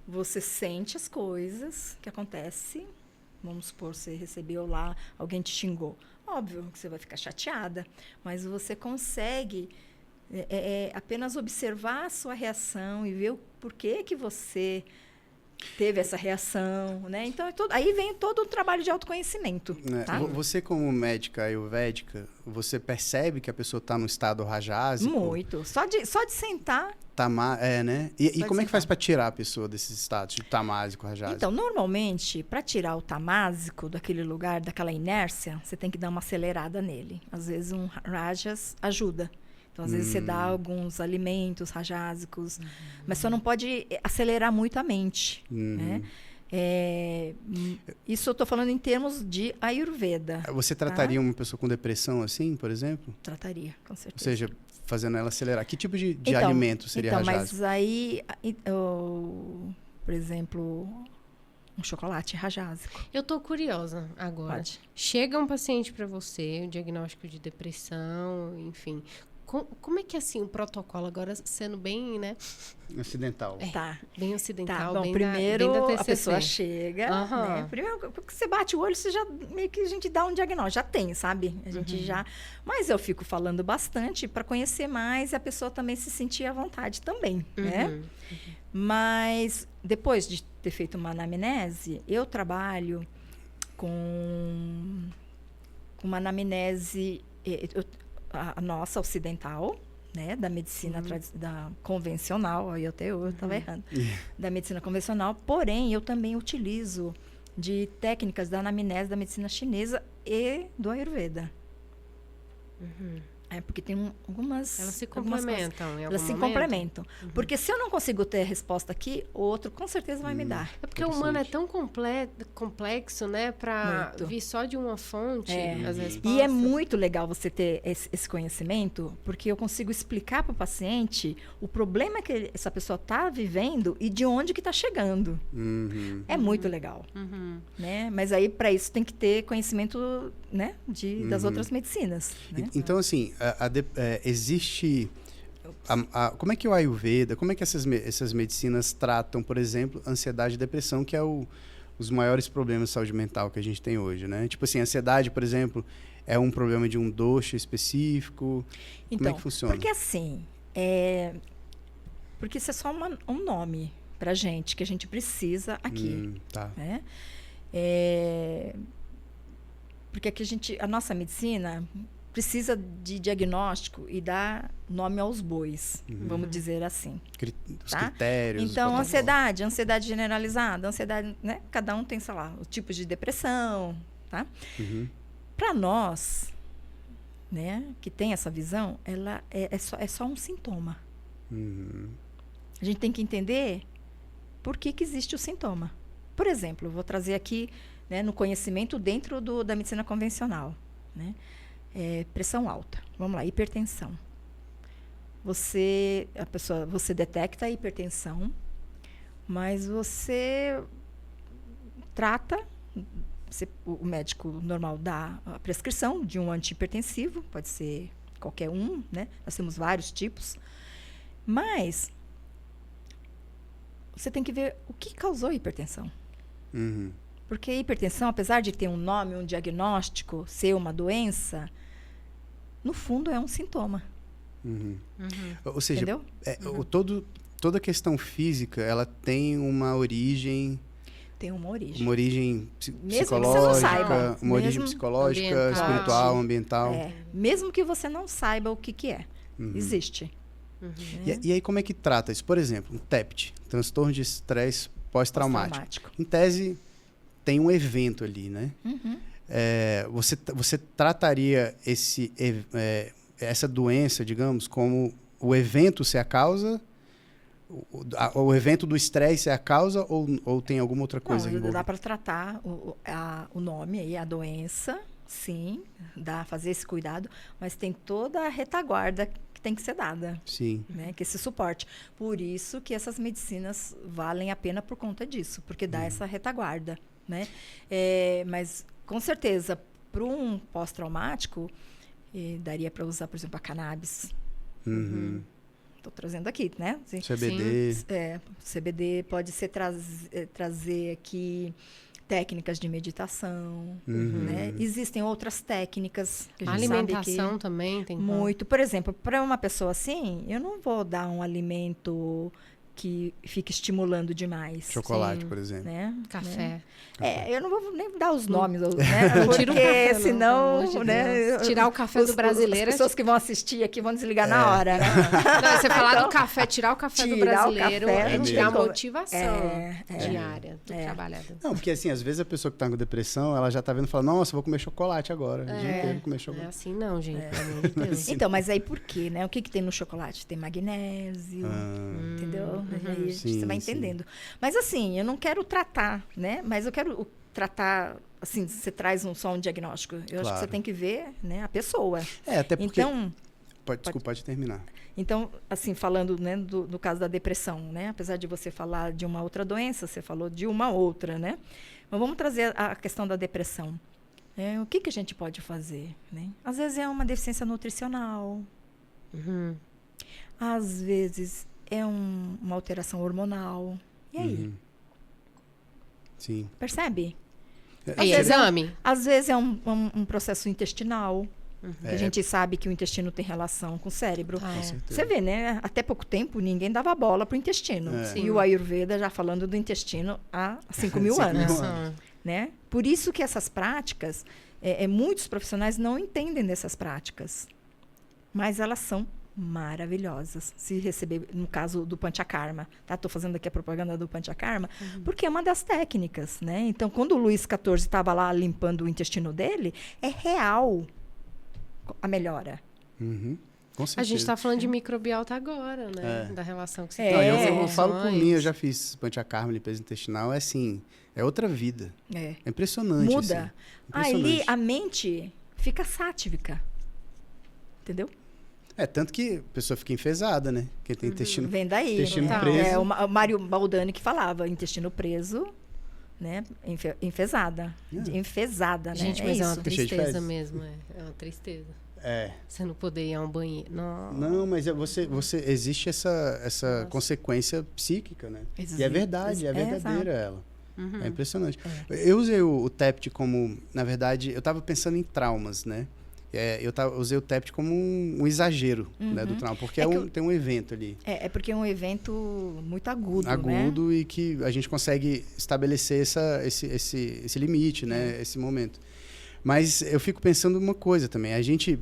Você sente as coisas que acontecem. Vamos supor, você recebeu lá, alguém te xingou. Óbvio que você vai ficar chateada, mas você consegue apenas observar a sua reação e ver o porquê que você teve essa reação, né? Então, aí vem todo o trabalho de autoconhecimento. Tá? Você, como médica ayurvédica, você percebe que a pessoa está no estado rajásico? Muito. Só de sentar... né? E como é que faz para tirar a pessoa desses estados de tamásico, rajásico? Então, normalmente, para tirar o tamásico daquele lugar, daquela inércia, você tem que dar uma acelerada nele. Às vezes, um rajas ajuda. Então, às vezes, você dá alguns alimentos rajásicos, mas só não pode acelerar muito a mente. Né? Isso eu estou falando em termos de Ayurveda. Você trataria uma pessoa com depressão assim, por exemplo? Trataria, com certeza. Ou seja, fazendo ela acelerar. Que tipo de alimento seria rajásico? Mas aí, por exemplo, um chocolate rajásico. Eu tô curiosa agora. Pode. Chega um paciente para você, um diagnóstico de depressão, enfim. Como é que é assim o protocolo agora, sendo bem, né? Ocidental. Tá. Bem ocidental, Bom, bem primeiro da TCC. a pessoa chega, né? Primeiro, porque você bate o olho, você já meio que a gente dá um diagnóstico, já tem, sabe? A gente já... Mas eu fico falando bastante para conhecer mais e a pessoa também se sentir à vontade também, né? Mas depois de ter feito uma anamnese, eu trabalho com uma anamnese... A nossa ocidental, né, da medicina da convencional, aí eu estava errando, da medicina convencional, porém eu também utilizo de técnicas da anamnese da medicina chinesa e do Ayurveda. Porque tem algumas... Elas se complementam em algum Elas se momento? complementam. Porque se eu não consigo ter a resposta aqui, o outro com certeza vai me dar. É porque o humano é tão complexo, né? Para vir só de uma fonte as respostas. E é muito legal você ter esse conhecimento, porque eu consigo explicar para o paciente o problema que essa pessoa está vivendo e de onde que está chegando. É muito legal. Né? Mas aí, para isso, tem que ter conhecimento, né, das outras medicinas. Né? Então, assim... existe como é que o Ayurveda, como é que essas medicinas tratam, por exemplo, ansiedade e depressão, que é os maiores problemas de saúde mental que a gente tem hoje, né? Tipo assim, ansiedade, por exemplo, é um problema de um dosha específico? Então, como é que funciona? Porque assim, porque isso é só um nome pra gente, que a gente precisa aqui. Tá. Né? Porque aqui a nossa medicina precisa de diagnóstico e dar nome aos bois, vamos dizer assim. Os critérios. Então, ansiedade generalizada, ansiedade, né? Cada um tem, sei lá, o tipo de depressão, tá? Para nós, né, que tem essa visão, ela é só um sintoma. A gente tem que entender por que existe o sintoma. Por exemplo, eu vou trazer aqui, né, no conhecimento dentro da medicina convencional, né? Pressão alta. Vamos lá, hipertensão. Você detecta a hipertensão, mas você trata, o médico normal dá a prescrição de um antihipertensivo, pode ser qualquer um, né? Nós temos vários tipos, mas você tem que ver o que causou a hipertensão. Porque a hipertensão, apesar de ter um nome, um diagnóstico, ser uma doença, no fundo é um sintoma. Ou seja, entendeu? Toda questão física, ela tem uma origem... Tem uma origem. Uma origem Mesmo que você não saiba. Uma origem psicológica, espiritual, ambiental. Mesmo que você não saiba o que é. Existe. E aí, como é que trata isso? Por exemplo, um TEPT, transtorno de estresse pós-traumático. Em tese, tem um evento ali, né? Você trataria essa doença, digamos, como o evento ser a causa, o evento do estresse é a causa, ou tem alguma outra coisa envolvida? Dá para tratar o nome aí, a doença, sim, fazer esse cuidado, mas tem toda a retaguarda que tem que ser dada. Sim. Né, que esse suporte. Por isso que essas medicinas valem a pena por conta disso, porque dá essa retaguarda, né? Mas, com certeza, para um pós-traumático, daria para usar, por exemplo, a cannabis. Estou trazendo aqui, né? CBD. CBD pode ser trazer aqui técnicas de meditação, né? Existem outras técnicas que a gente alimentação sabe que também tem muito. Por exemplo, para uma pessoa assim, eu não vou dar um alimento que fique estimulando demais. Chocolate, por exemplo. Né? Café. Eu não vou nem dar os nomes, né? Tira o café, senão, de né? Tirar o café do brasileiro. As pessoas que vão assistir aqui vão desligar na hora, né? Não, você falar do café, tirar o café do brasileiro é tirar a motivação diária do trabalhador. Não, porque assim, às vezes a pessoa que está com depressão, ela já está vendo e fala, nossa, vou comer chocolate agora. O dia inteiro comer chocolate. Não é assim não, gente, pelo amor de Deus. Então, mas aí por quê, né? O que tem no chocolate? Tem magnésio, entendeu? Aí você vai entendendo. Mas assim, eu não quero tratar, né? Mas eu quero tratar, assim, você traz só um diagnóstico. Eu acho que você tem que ver, né, a pessoa. Até porque... Então, Desculpa, pode terminar. Então, assim, falando, né, do caso da depressão, né? Apesar de você falar de uma outra doença, você falou de uma outra, né? Mas vamos trazer a questão da depressão. O que a gente pode fazer, né? Às vezes é uma deficiência nutricional. Às vezes é uma alteração hormonal. E aí? Sim. Percebe? Exame? Às vezes é um processo intestinal. Que a gente sabe que o intestino tem relação com o cérebro. Você vê, né? Até pouco tempo, ninguém dava bola para o intestino. E o Ayurveda já falando do intestino há 5.000 anos. Né? Por isso que essas práticas, muitos profissionais não entendem dessas práticas. Mas elas são maravilhosas. Se receber, no caso do Panchakarma, tá? Estou fazendo aqui a propaganda do Panchakarma, porque é uma das técnicas, né? Então, quando o Luís XIV estava lá limpando o intestino dele, é real a melhora. Com certeza. A gente está falando de microbiota agora, né? Da relação que você tem. Eu falo por mim, eu já fiz Panchakarma, limpeza intestinal, é assim, é outra vida. É impressionante. Muda. Assim, impressionante. Ali a mente fica sátrica. Entendeu? Tanto que a pessoa fica enfesada, né? Quem tem intestino, vem daí, intestino preso. O Mário Baldani que falava, intestino preso, né? Enfesada. Enfesada, né? Gente, mas é uma tristeza mesmo. É uma tristeza. Você não poder ir a um banheiro. Não, mas existe essa consequência psíquica, né? E é verdade, é verdadeira ela. É impressionante. Eu usei o TEPT como, na verdade, eu estava pensando em traumas, né? Usei o TEPT como um exagero, né, do trauma, porque tem um evento ali. Porque é um evento muito agudo, Agudo, né? E que a gente consegue estabelecer esse limite, né, esse momento. Mas eu fico pensando uma coisa também, a gente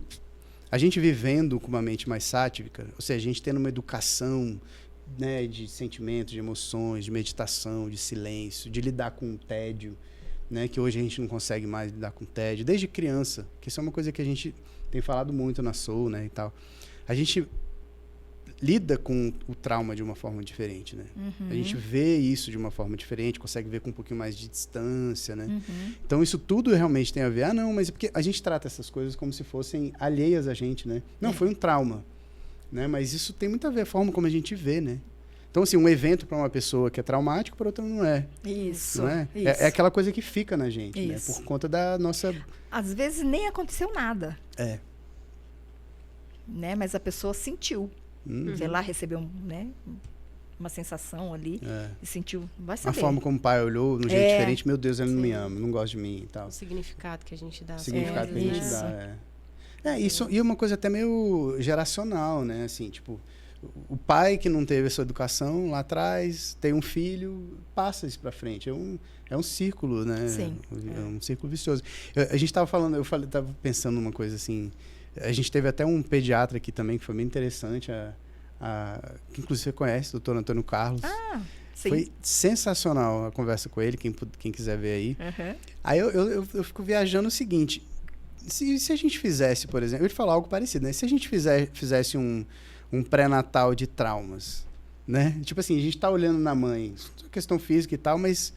vivendo com uma mente mais sátrica, ou seja, a gente tendo uma educação, né, de sentimentos, de emoções, de meditação, de silêncio, de lidar com o tédio, né, que hoje a gente não consegue mais lidar com tédio, desde criança, que isso é uma coisa que a gente tem falado muito na Soul, né, e tal. A gente lida com o trauma de uma forma diferente, né? A gente vê isso de uma forma diferente, consegue ver com um pouquinho mais de distância, né? Então isso tudo realmente tem a ver. Não, mas é porque a gente trata essas coisas como se fossem alheias a gente, né? Não, foi um trauma, né? Mas isso tem muito a ver a forma como a gente vê, né? Então, assim, um evento para uma pessoa que é traumático, para outra não é. Isso. Não é? Isso. É aquela coisa que fica na gente, né? Por conta da nossa... Às vezes nem aconteceu nada. Né? Mas a pessoa sentiu. Sei lá, recebeu uma sensação ali e sentiu. Vai saber. A forma como o pai olhou, no jeito diferente, meu Deus, ele não me ama, não gosta de mim e tal. O significado que a gente dá. O significado que a gente dá, isso, e uma coisa até meio geracional, né? Assim, tipo... O pai que não teve essa educação lá atrás, tem um filho, passa isso para frente. É um círculo, né? Sim. É um círculo vicioso. A gente estava falando, estava pensando numa coisa assim. A gente teve até um pediatra aqui também, que foi bem interessante, que inclusive você conhece, o doutor Antônio Carlos. Sim. Foi sensacional a conversa com ele, quem quiser ver aí. Uhum. Aí eu fico viajando o seguinte, se a gente fizesse, por exemplo, eu ia falar algo parecido, né? Se a gente fizesse um pré-natal de traumas, né? Tipo assim, a gente tá olhando na mãe, questão física e tal, mas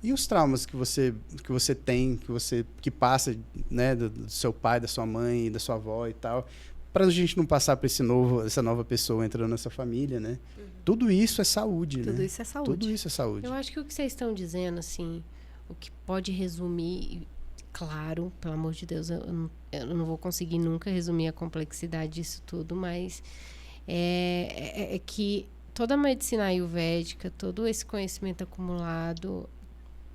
e os traumas que você tem, que passa, né, do seu pai, da sua mãe, da sua avó e tal, para a gente não passar para essa nova pessoa entrando nessa família, né? Tudo isso é saúde, Tudo né? isso é saúde. Tudo isso é saúde. Eu acho que o que vocês estão dizendo, assim, o que pode resumir, claro, pelo amor de Deus, eu não vou conseguir nunca resumir a complexidade disso tudo, mas é que toda a medicina ayurvédica, todo esse conhecimento acumulado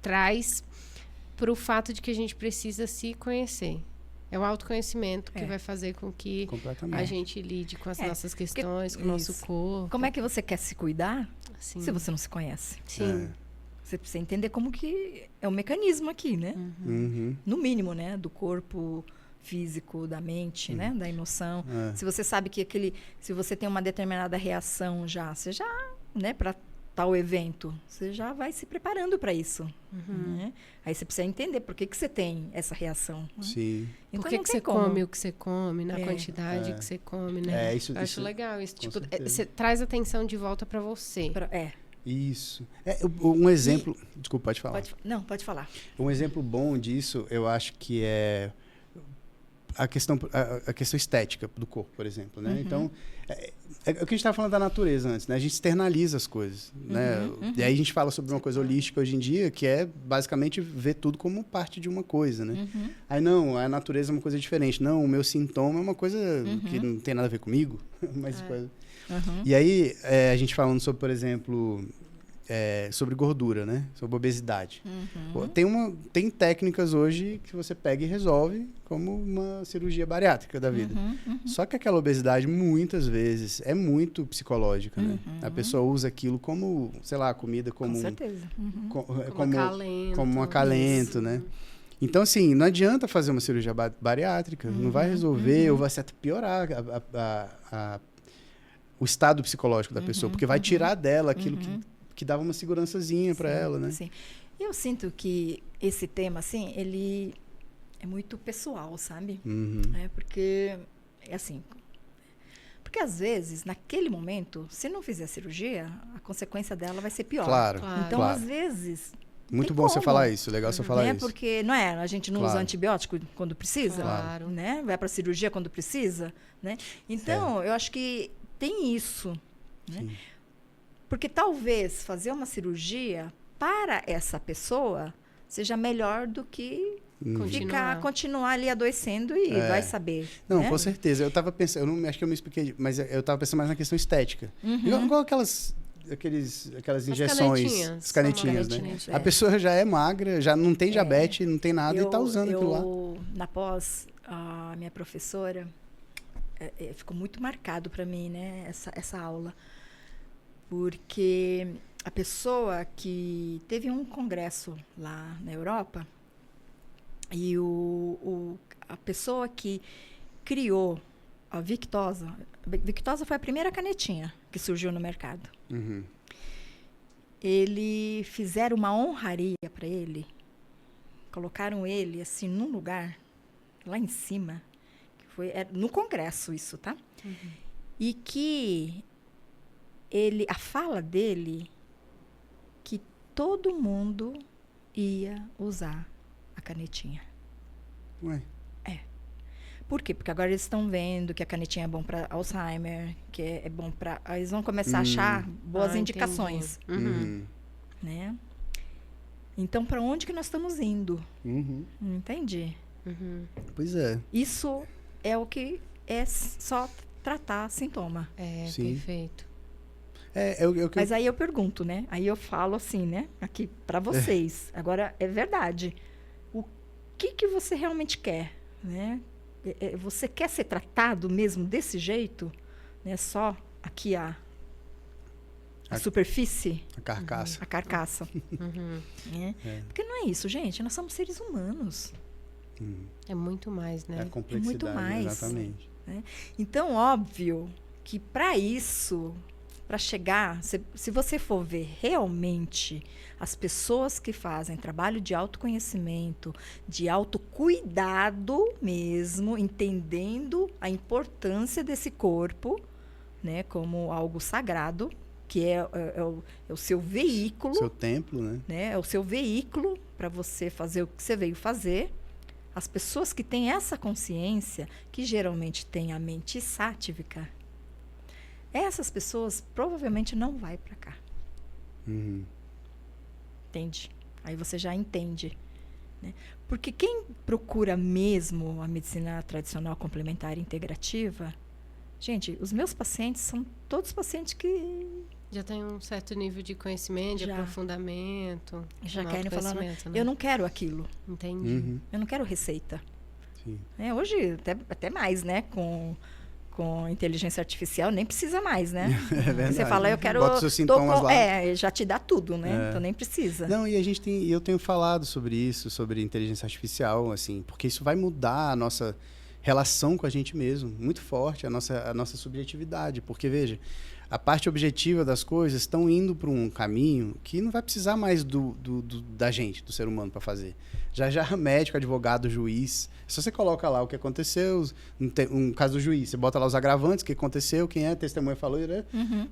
traz para o fato de que a gente precisa se conhecer. É o autoconhecimento que vai fazer com que a gente lide com as nossas questões, com o nosso corpo. Como é que você quer se cuidar se você não se conhece? Sim. Você precisa entender como que é o mecanismo aqui, né? Uhum. No mínimo, né? Do corpo físico, da mente, né? Da emoção. Se você sabe que se você tem uma determinada reação você já, né? Para tal evento, você já vai se preparando para isso. Né? Aí você precisa entender por que você tem essa reação. Né? Sim. Então, por que você come o que você come, na quantidade que você come, né? Isso, eu acho legal isso. Tipo, certeza. você traz atenção de volta para você. Isso. Um exemplo... Desculpa, pode falar. Pode falar. Um exemplo bom disso, eu acho que é a questão estética do corpo, por exemplo, né? Então, é o que a gente estava falando da natureza antes, né? A gente externaliza as coisas, né? E aí a gente fala sobre uma coisa holística hoje em dia, que é basicamente ver tudo como parte de uma coisa, né? Aí não, a natureza é uma coisa diferente. Não, o meu sintoma é uma coisa que não tem nada a ver comigo. Mas E aí, a gente falando sobre, por exemplo... sobre gordura, né? Sobre obesidade. Tem técnicas hoje que você pega e resolve como uma cirurgia bariátrica da vida. Só que aquela obesidade, muitas vezes, é muito psicológica, né? A pessoa usa aquilo como, sei lá, comida como... Com certeza. Como um acalento, né? Então, assim, não adianta fazer uma cirurgia bariátrica. Não vai resolver ou vai até piorar o estado psicológico da pessoa. Porque vai tirar dela aquilo que dava uma segurançazinha para ela, né? Sim. Eu sinto que esse tema, assim, ele é muito pessoal, sabe? Porque, porque às vezes, naquele momento, se não fizer a cirurgia, a consequência dela vai ser pior. Claro. Então, às vezes... Muito bom você falar isso, legal você falar isso. Porque, não é? A gente não usa antibiótico quando precisa, claro. né? Vai para a cirurgia quando precisa, né? Então, eu acho que tem isso, né? Sim. Porque talvez fazer uma cirurgia para essa pessoa seja melhor do que continuar ali adoecendo e vai saber. Não, né? com certeza. Eu estava pensando, acho que eu me expliquei, mas eu estava pensando mais na questão estética. Igual aquelas injeções, as canetinhas, né? A pessoa já é magra, já não tem diabetes, não tem nada e está usando aquilo lá. Na pós, a minha professora, ficou muito marcado para mim, né? Essa aula. Porque a pessoa que teve um congresso lá na Europa e a pessoa que criou a Victoza foi a primeira canetinha que surgiu no mercado. Ele fizeram uma honraria para ele, colocaram ele assim num lugar lá em cima, que foi no congresso isso, tá? E que a fala dele, que todo mundo ia usar a canetinha. Ué? Por quê? Porque agora eles estão vendo que a canetinha é bom para Alzheimer, que é bom para... Eles vão começar a achar boas indicações. Né? Então, para onde que nós estamos indo? Entendi. Pois é. Isso é o que é só tratar sintoma. Sim. Perfeito. Mas aí eu pergunto, né? Aí eu falo assim, né? Aqui para vocês. Agora, é verdade. O que você realmente quer, né? Você quer ser tratado mesmo desse jeito? Né? Só aqui a superfície? A carcaça. A carcaça. Né? Porque não é isso, gente. Nós somos seres humanos. É muito mais, né? É a complexidade, muito mais. Exatamente. Né? Então, óbvio que para isso para chegar, se você for ver realmente as pessoas que fazem trabalho de autoconhecimento, de autocuidado mesmo, entendendo a importância desse corpo, né, como algo sagrado, que é o seu veículo. Seu templo, né? É o seu veículo para você fazer o que você veio fazer. As pessoas que têm essa consciência, que geralmente têm a mente sátívica, essas pessoas provavelmente não vai para cá. Uhum. Entende? Aí você já entende. Né? Porque quem procura mesmo a medicina tradicional complementar e integrativa, gente, os meus pacientes são todos pacientes que já tem um certo nível de conhecimento, de aprofundamento. Já querem falar, né? Eu não quero aquilo. Entendi. Uhum. Eu não quero receita. Sim. Hoje, até mais, né? Com inteligência artificial, nem precisa mais, né? É verdade. Você fala, eu quero... Bota seus sintomas lá. Já te dá tudo, né? Então nem precisa. Não, e eu tenho falado sobre isso, sobre inteligência artificial, assim, porque isso vai mudar a nossa relação com a gente mesmo, muito forte, a nossa subjetividade. Porque, veja, a parte objetiva das coisas estão indo para um caminho que não vai precisar mais da gente, do ser humano, para fazer. Já médico, advogado, juiz, se você coloca lá o que aconteceu, um caso do juiz, você bota lá os agravantes, o que aconteceu, quem é, a testemunha falou, né?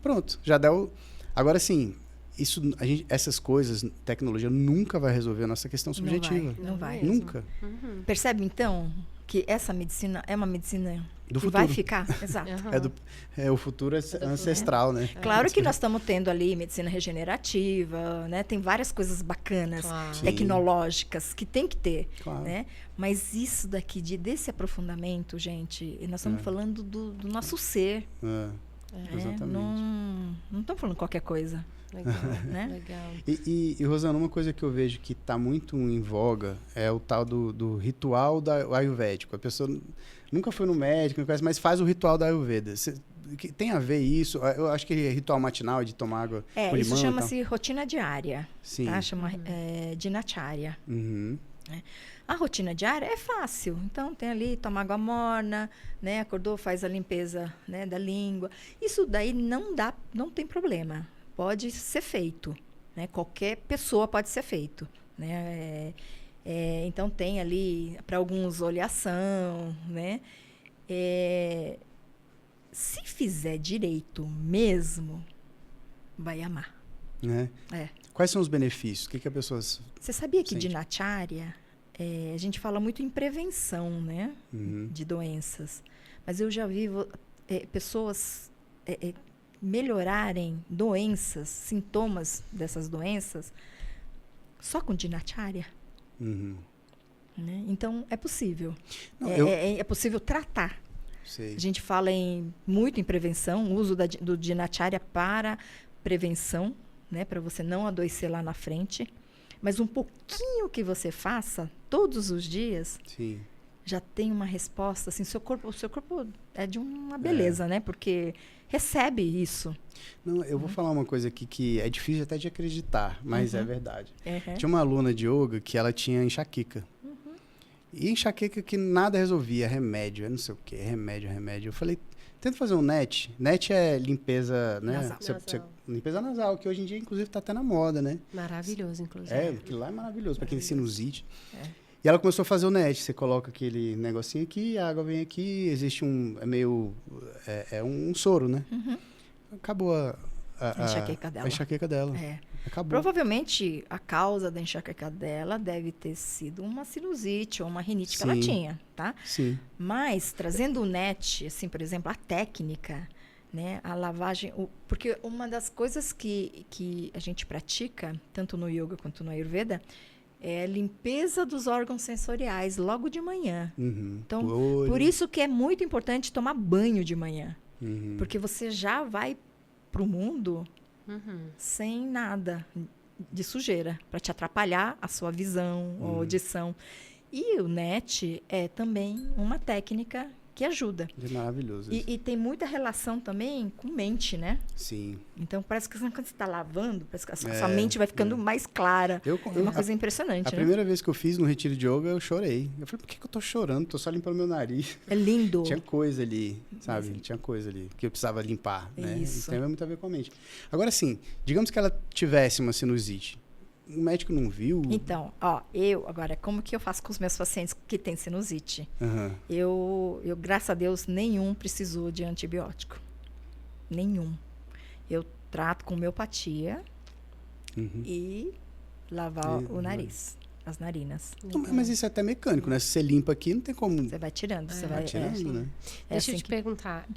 Pronto, já deu. Agora, sim, essas coisas, tecnologia nunca vai resolver a nossa questão subjetiva. Não vai. Nunca. Uhum. Percebe, então, que essa medicina é uma medicina do que futuro. vai ficar? Exato. O futuro ancestral, né? Claro que nós estamos tendo ali medicina regenerativa, né? Tem várias coisas bacanas, tecnológicas, que tem que ter, né? Mas isso daqui, desse aprofundamento, gente, nós estamos falando do nosso ser. Exatamente. Não estamos falando qualquer coisa. Legal, né? Legal. E, Rosana, uma coisa que eu vejo que está muito em voga é o tal do ritual ayurvédico. A pessoa nunca foi no médico, mas faz o ritual da Ayurveda. Tem a ver isso? Eu acho que é ritual matinal de tomar água com limão. Isso chama-se rotina diária. Sim. Tá? Chama dinacharya. Uhum. A rotina diária é fácil. Então, tem ali, toma água morna, né? Acordou, faz a limpeza, né, da língua. Isso daí não tem problema. Pode ser feito, né? Qualquer pessoa pode ser feito, né? Então tem ali para alguns oleação, né? Se fizer direito mesmo, vai amar. Quais são os benefícios? O que a pessoa Você sabia que sente? dinacharya, a gente fala muito em prevenção, né? De doenças, mas eu já vi pessoas melhorarem doenças, sintomas dessas doenças, só com dinacharya. Né? Então, é possível. Não, é possível tratar. Sei. A gente fala muito em prevenção, uso do dinacharya para prevenção, né? Para você não adoecer lá na frente. Mas um pouquinho que você faça todos os dias, sim, já tem uma resposta. Assim, o seu corpo é de uma beleza, né? Porque recebe isso. Não, eu vou falar uma coisa aqui que é difícil até de acreditar, mas é verdade. Uhum. Tinha uma aluna de yoga que ela tinha enxaqueca. E enxaqueca que nada resolvia, remédio, eu não sei o que, remédio. Eu falei, tenta fazer um NET. NET é limpeza, né? Nasal. Limpeza nasal, que hoje em dia, inclusive, está até na moda, né? Maravilhoso, inclusive. Aquilo lá é maravilhoso, para quem tem sinusite. E ela começou a fazer o NET. Você coloca aquele negocinho aqui, a água vem aqui, existe um soro, né? Acabou a enxaqueca dela. A enxaqueca dela. Acabou. Provavelmente a causa da enxaqueca dela deve ter sido uma sinusite ou uma rinite que ela tinha, tá? Sim. Mas trazendo o NET, assim, por exemplo, a técnica, né, a lavagem, porque uma das coisas que a gente pratica, tanto no yoga quanto no Ayurveda, é a limpeza dos órgãos sensoriais logo de manhã. Então, por isso que é muito importante tomar banho de manhã. Porque você já vai para o mundo sem nada de sujeira, para te atrapalhar a sua visão, a audição. E o NET é também uma técnica que ajuda. É maravilhoso isso. E tem muita relação também com mente, né? Sim. Então, parece que quando você está lavando, parece que a sua mente vai ficando mais clara. É uma coisa impressionante, A primeira vez que eu fiz no retiro de yoga, eu chorei. Eu falei, por que eu tô chorando? Tô só limpando meu nariz. É lindo. Tinha coisa ali, sabe? Tinha coisa ali que eu precisava limpar, né? Isso. Tem muito a ver com a mente. Agora, sim, digamos que ela tivesse uma sinusite. O médico não viu? Então, agora, como que eu faço com os meus pacientes que têm sinusite? Uhum. Eu, graças a Deus, nenhum precisou de antibiótico. Nenhum. Eu trato com homeopatia e lavar o nariz, as narinas. Não, mas isso é até mecânico, né? Se você limpa aqui, não tem como... Você vai tirando. Você vai tirando, né? Deixa eu te perguntar.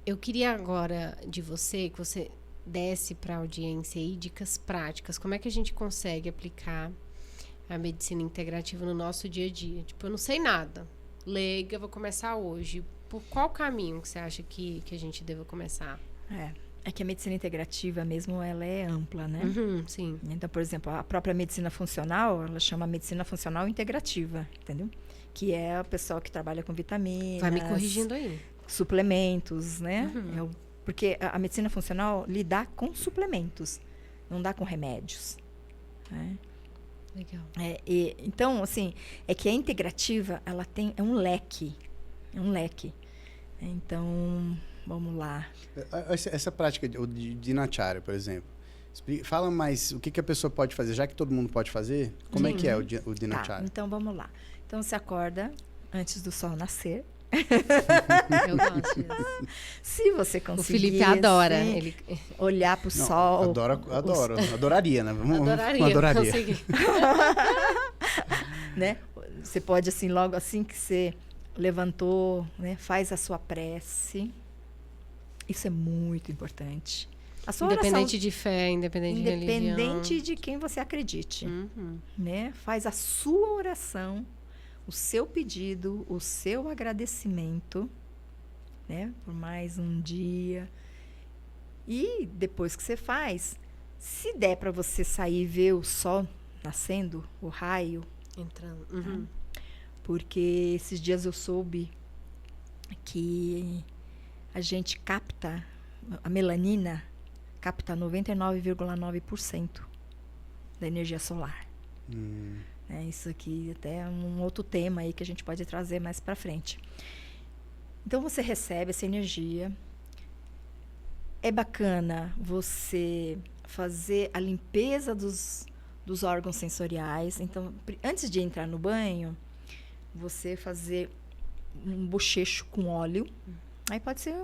Eu queria agora de você, que você desse para a audiência aí dicas práticas. Como é que a gente consegue aplicar a medicina integrativa no nosso dia a dia? Tipo, eu não sei nada. Leiga, vou começar hoje. Por qual caminho que você acha que a gente deva começar? É que a medicina integrativa mesmo, ela é ampla, né? Sim. Então, por exemplo, a própria medicina funcional, ela chama medicina funcional integrativa, entendeu? Que é a pessoa que trabalha com vitaminas... Vai me corrigindo aí. Suplementos, né? Porque a medicina funcional lida com suplementos, não dá com remédios. Né? Legal. Então, assim, é que a integrativa, ela é um leque. É um leque. Então, vamos lá. Essa prática de Dinacharya, por exemplo. Fala mais o que a pessoa pode fazer, já que todo mundo pode fazer. Como é que é o Dinacharya? Tá, então, vamos lá. Então, você acorda antes do sol nascer. Eu gosto disso. Se você conseguir... O Felipe adora. Assim, ele... olhar para o sol... Adoro. Adoraria, né? Adoraria. Né? Você pode, assim, logo assim que você levantou, né? Faz a sua prece. Isso é muito importante. A sua independente oração, de fé, independente de religião. Independente de quem você acredite. Né? Faz a sua oração, o seu pedido, o seu agradecimento, né? Por mais um dia. E depois que você faz, se der para você sair e ver o sol nascendo, o raio, entrando. Né? Porque esses dias eu soube que a gente capta, a melanina capta 99,9% da energia solar. Isso aqui até é um outro tema aí que a gente pode trazer mais para frente. Então você recebe essa energia. É bacana você fazer a limpeza dos órgãos sensoriais. Então, antes de entrar no banho, você fazer um bochecho com óleo. Aí pode ser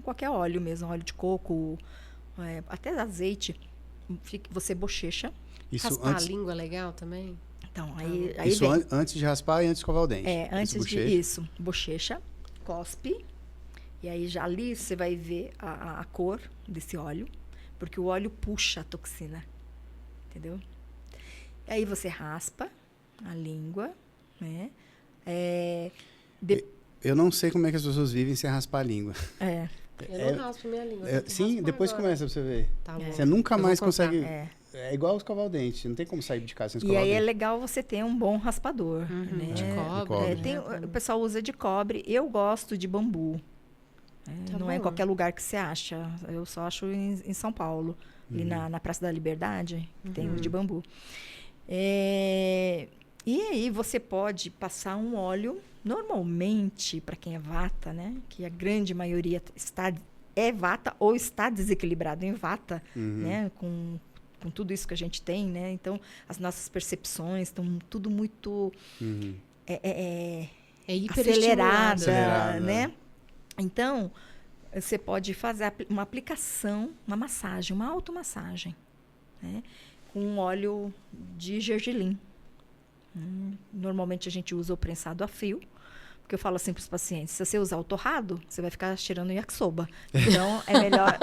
qualquer óleo mesmo, óleo de coco, até azeite. Você bochecha. Raspar a língua é legal também? Então, aí isso antes de raspar e antes de escovar o dente. Antes disso, bochecha, cospe. E aí já ali você vai ver a cor desse óleo, porque o óleo puxa a toxina, entendeu? E aí você raspa a língua, né? Eu não sei como é que as pessoas vivem sem raspar a língua. Eu não raspo minha língua. Sim, depois agora. começa pra você ver. Tá bom. Você nunca mais consegue... É igual escovar o dente. Não tem como sair de casa sem escovar o o dente. E aí é legal você ter um bom raspador. Né? De cobre. O pessoal usa de cobre. Eu gosto de bambu. Não é em qualquer lugar que você acha. Eu só acho em São Paulo. Ali na Praça da Liberdade, que tem os de bambu. E aí você pode passar um óleo, normalmente, para quem é vata, né? Que a grande maioria é vata ou está desequilibrado em vata, né? Com tudo isso que a gente tem, né? Então, as nossas percepções estão tudo muito acelerada, né? Então, você pode fazer uma aplicação, uma massagem, uma automassagem, né? Com um óleo de gergelim. Normalmente a gente usa o prensado a frio, porque eu falo assim para os pacientes, se você usar o torrado, você vai ficar cheirando yakisoba. Então, é melhor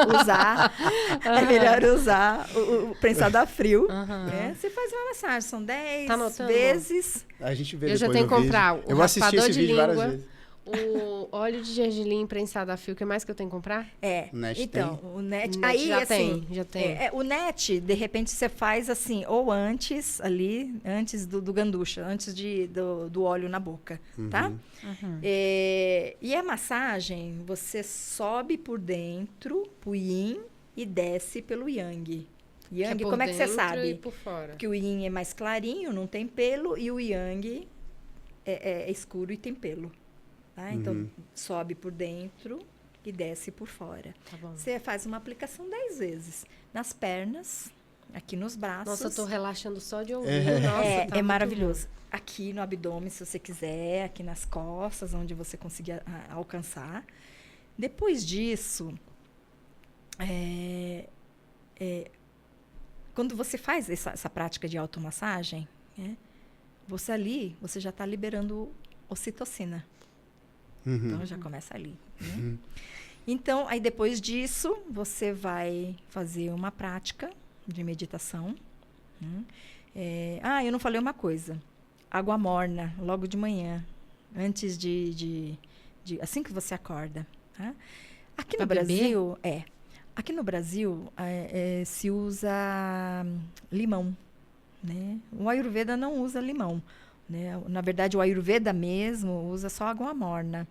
usar o prensado a frio. Né? Você faz uma massagem, são 10 vezes. A gente vê eu já tenho que comprar o raspador de língua, óleo de gergelim prensado a fio, o que mais que eu tenho que comprar? O NET então, tem? o NET... O NET aí, já assim... tem, já tem. o NET, de repente, você faz assim, ou antes do ganducha, antes do óleo na boca, tá? E a massagem, você sobe por dentro, o yin, e desce pelo yang. Yang, como é que você sabe? E por fora. Que o yin é mais clarinho, não tem pelo, e o yang é escuro e tem pelo. Tá? Então, sobe por dentro e desce por fora. Tá bom. Você faz uma aplicação 10 vezes. Nas pernas, aqui nos braços. Nossa, eu tô relaxando só de ouvir. Nossa, tá É muito maravilhoso. Aqui no abdômen, se você quiser, aqui nas costas, onde você conseguir alcançar. Depois disso, quando você faz essa prática de automassagem, você já está liberando ocitocina. Então, já começa ali. Né? Então, aí depois disso, você vai fazer uma prática de meditação. Eu não falei uma coisa. Água morna, logo de manhã, antes assim que você acorda. Tá? Aqui no Brasil, aqui no Brasil se usa limão, né? O Ayurveda não usa limão, né? Na verdade, o Ayurveda mesmo usa só água morna.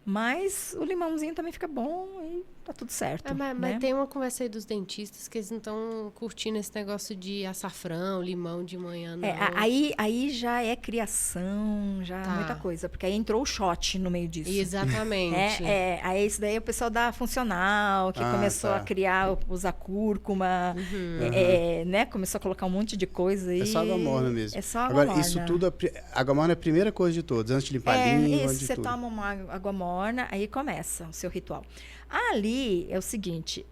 Mas o limãozinho também fica bom e tá tudo certo. Mas tem uma conversa aí dos dentistas que eles não estão curtindo esse negócio de açafrão, limão de manhã, não. Aí já é criação, já muita coisa. Porque aí entrou o shot no meio disso. Exatamente. Aí isso daí é o pessoal da funcional, que começou a criar, usar cúrcuma, né? Começou a colocar um monte de coisa aí. É só água morna mesmo. É só água morna. Agora, isso tudo, água morna é a primeira coisa de todos, antes de limpar a língua, antes de você tudo. toma uma água morna, aí começa o seu ritual. Ali é o seguinte,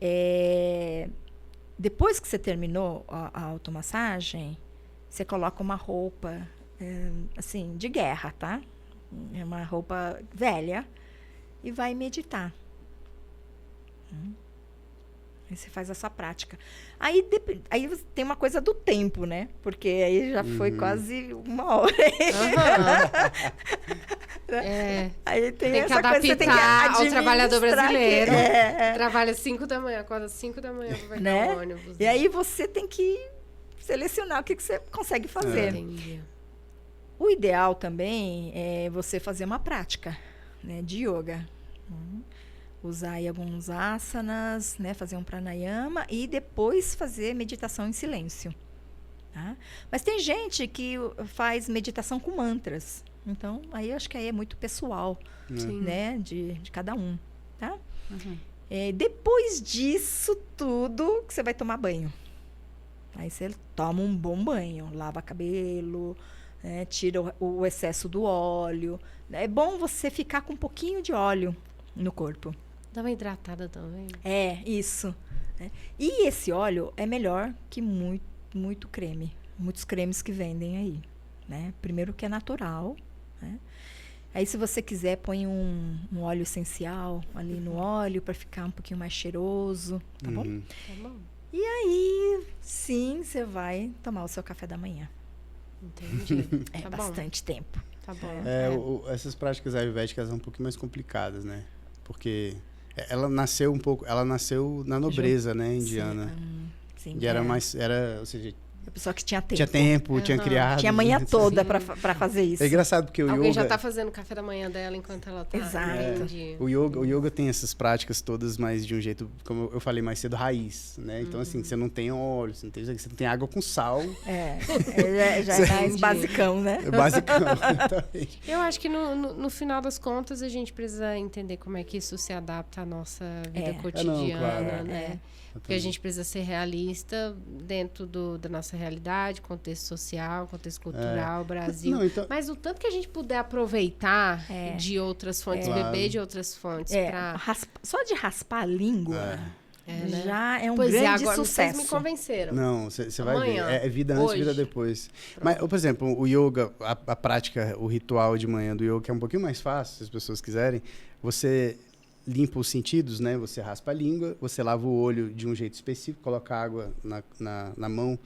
depois que você terminou a automassagem, você coloca uma roupa, assim, de guerra, tá? É uma roupa velha e vai meditar. Aí você faz essa prática. Aí tem uma coisa do tempo, né? Porque aí já foi quase 1 hora. Aí tem que essa adaptar coisa, você tem que ao trabalhador brasileiro. Que, trabalha 5 da manhã, acorda 5 da manhã para pegar o ônibus. E aí você tem que selecionar o que você consegue fazer. Entendi. O ideal também é você fazer uma prática, né, de yoga. Usar aí alguns asanas, né, fazer um pranayama e depois fazer meditação em silêncio. Tá? Mas tem gente que faz meditação com mantras. Então, aí eu acho que aí é muito pessoal, né, de cada um. Tá? Depois disso tudo, que você vai tomar banho. Aí você toma um bom banho, lava cabelo, né, tira o excesso do óleo. É bom você ficar com um pouquinho de óleo no corpo. Dá uma hidratada também. Isso. Né? E esse óleo é melhor que muito creme. Muitos cremes que vendem aí. Né? Primeiro que é natural. Né? Aí, se você quiser, põe um óleo essencial ali no óleo para ficar um pouquinho mais cheiroso. Tá bom? Tá bom. E aí, sim, você vai tomar o seu café da manhã. Entendi. Tá bastante tempo. Tá bom. Essas práticas ayurvédicas são um pouquinho mais complicadas, né? Porque ela nasceu na nobreza, né, indiana. Sim, e ou seja, a pessoa que tinha tempo. Tinha tempo, tinha criado. Tinha a manhã toda para fazer isso. É engraçado porque o Alguém yoga... já tá fazendo o café da manhã dela enquanto ela tá... Exato. O yoga tem essas práticas todas, mas de um jeito, como eu falei mais cedo, raiz, né? Então, assim, você não tem óleo, você não tem água com sal. Já é mais basicão, né? É basicão, exatamente. Eu acho que no final das contas a gente precisa entender como é que isso se adapta à nossa vida cotidiana, né? Porque a gente precisa ser realista dentro da nossa realidade, contexto social, contexto cultural, Brasil. Mas o tanto que a gente puder aproveitar de outras fontes, beber de outras fontes. Só de raspar a língua já é um grande agora sucesso. Vocês me convenceram. Não, você vai ver. É vida antes, vida depois. Mas, por exemplo, o yoga, a prática, o ritual de manhã do yoga, que é um pouquinho mais fácil, se as pessoas quiserem, você limpa os sentidos, né? Você raspa a língua, você lava o olho de um jeito específico, coloca água na mão,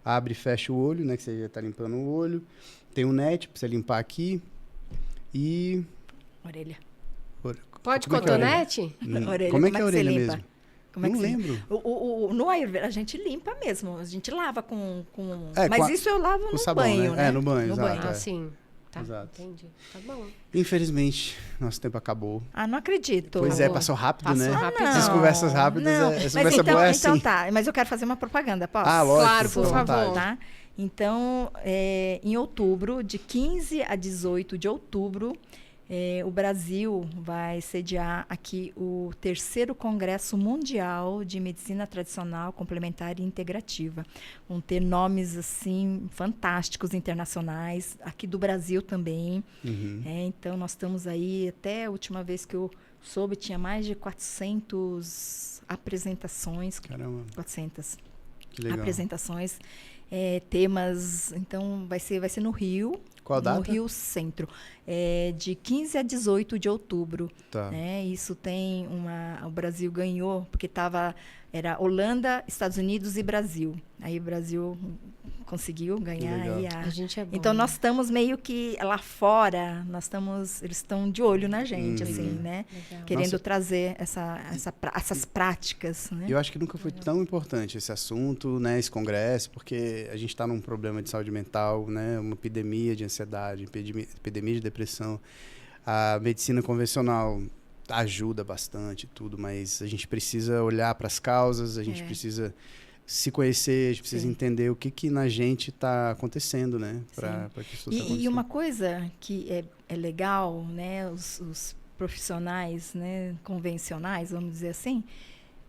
abre e fecha o olho, né? Que você já está limpando o olho. Tem um net para você limpar aqui e... Orelha. Pode Como é que é a orelha? cotonete? Orelha, Como é que é a você orelha limpa? mesmo? Como é que Não você- lembro. No Ayurveda, a gente limpa mesmo. A gente lava com... É, Mas com a- isso eu lavo com no sabão, banho, né? né? É, no banho, exato. Ah, é. sim. Tá, Exato. entendi. Tá bom. Infelizmente, nosso tempo acabou. Ah, não acredito. Pois é, Acabou. passou rápido, Passou né? rápido. Essas conversas rápidas, não. essa Mas conversa então, boa é assim. então tá, mas eu quero fazer uma propaganda, posso? Ah, lógico. Claro, fica por à vontade. favor. Tá? Então, em outubro, de 15 a 18 de outubro, o Brasil vai sediar aqui o 3º Congresso Mundial de Medicina Tradicional, Complementar e Integrativa. Vão ter nomes, assim, fantásticos, internacionais, aqui do Brasil também. Uhum. Então, nós estamos aí, até a última vez que eu soube, tinha mais de 400 apresentações. Caramba, 400 que legal. apresentações, temas. Então, vai ser no Rio. Qual a data? No Rio Centro. De 15 a 18 de outubro. Tá. Né? Isso tem o Brasil ganhou, porque era Holanda, Estados Unidos e Brasil. Aí o Brasil conseguiu ganhar. legal. Aí A gente é bom. então, nós estamos meio que lá fora, eles estão de olho na gente, Uhum. assim, né? Legal. Querendo Nossa. trazer essas práticas, né? Eu acho que nunca foi tão importante esse assunto, né, esse congresso, porque a gente está num problema de saúde mental, né, uma epidemia de ansiedade, epidemia de depressão. A medicina convencional ajuda bastante, tudo, mas a gente precisa olhar para as causas, a gente precisa se conhecer, a gente precisa Sim. entender o que na gente está acontecendo, né, para que isso tudo E aconteça. uma coisa que é legal, né, os profissionais, né, convencionais, vamos dizer assim,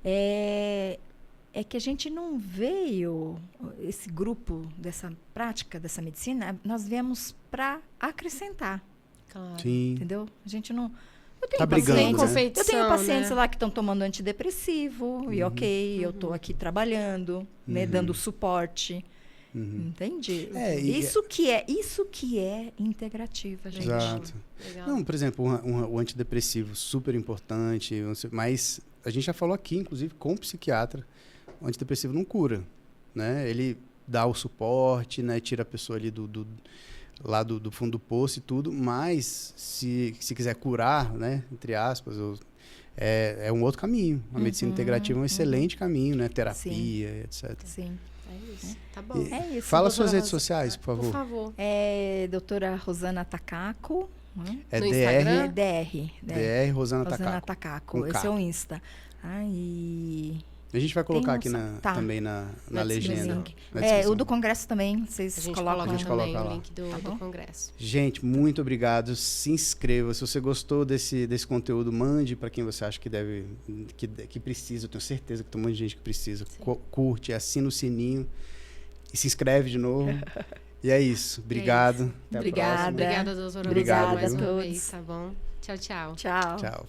é que a gente não veio, esse grupo dessa prática, dessa medicina, nós viemos para acrescentar, Claro. Sim. entendeu? A gente não... Eu tenho Tá brigando, Sem né? pacientes, eu tenho pacientes né? lá que estão tomando antidepressivo, e ok, eu estou aqui trabalhando, né, dando suporte. Uhum. Entende? E- Isso que é integrativa, gente. Exato. Legal. Não, por exemplo, o antidepressivo, super importante, mas a gente já falou aqui, inclusive, com o psiquiatra, o antidepressivo não cura, né? Ele dá o suporte, né? Tira a pessoa ali lá do fundo do poço e tudo, mas se quiser curar, né? Entre aspas, é um outro caminho. A medicina integrativa é um excelente caminho, né? Terapia, etc. Sim. É isso. Tá bom. É isso. Fala doutora suas redes Rosa. sociais, por favor. Por favor. Doutora Rosana Takako. Né? É No DR, Instagram? DR. DR Rosana Rosana Takako. Takako. com K. Esse é o Insta. E A gente vai colocar aqui Tá. também na Na legenda. descrição. na descrição. o do Congresso também, A vocês gente colocam. coloca gente também coloca o lá. link do bom? congresso. Gente, muito obrigado. Se inscreva. Se você gostou desse conteúdo, mande para quem você acha que que precisa. Eu tenho certeza que tem um monte de gente que precisa. Curte, assina o sininho e se inscreve de novo. E é isso. Obrigado. Até a Obrigada. próxima. Obrigada, doutora Obrigado, Rosana, mais viu? uma Todos. vez, tá bom? Tchau, tchau. Tchau. Tchau.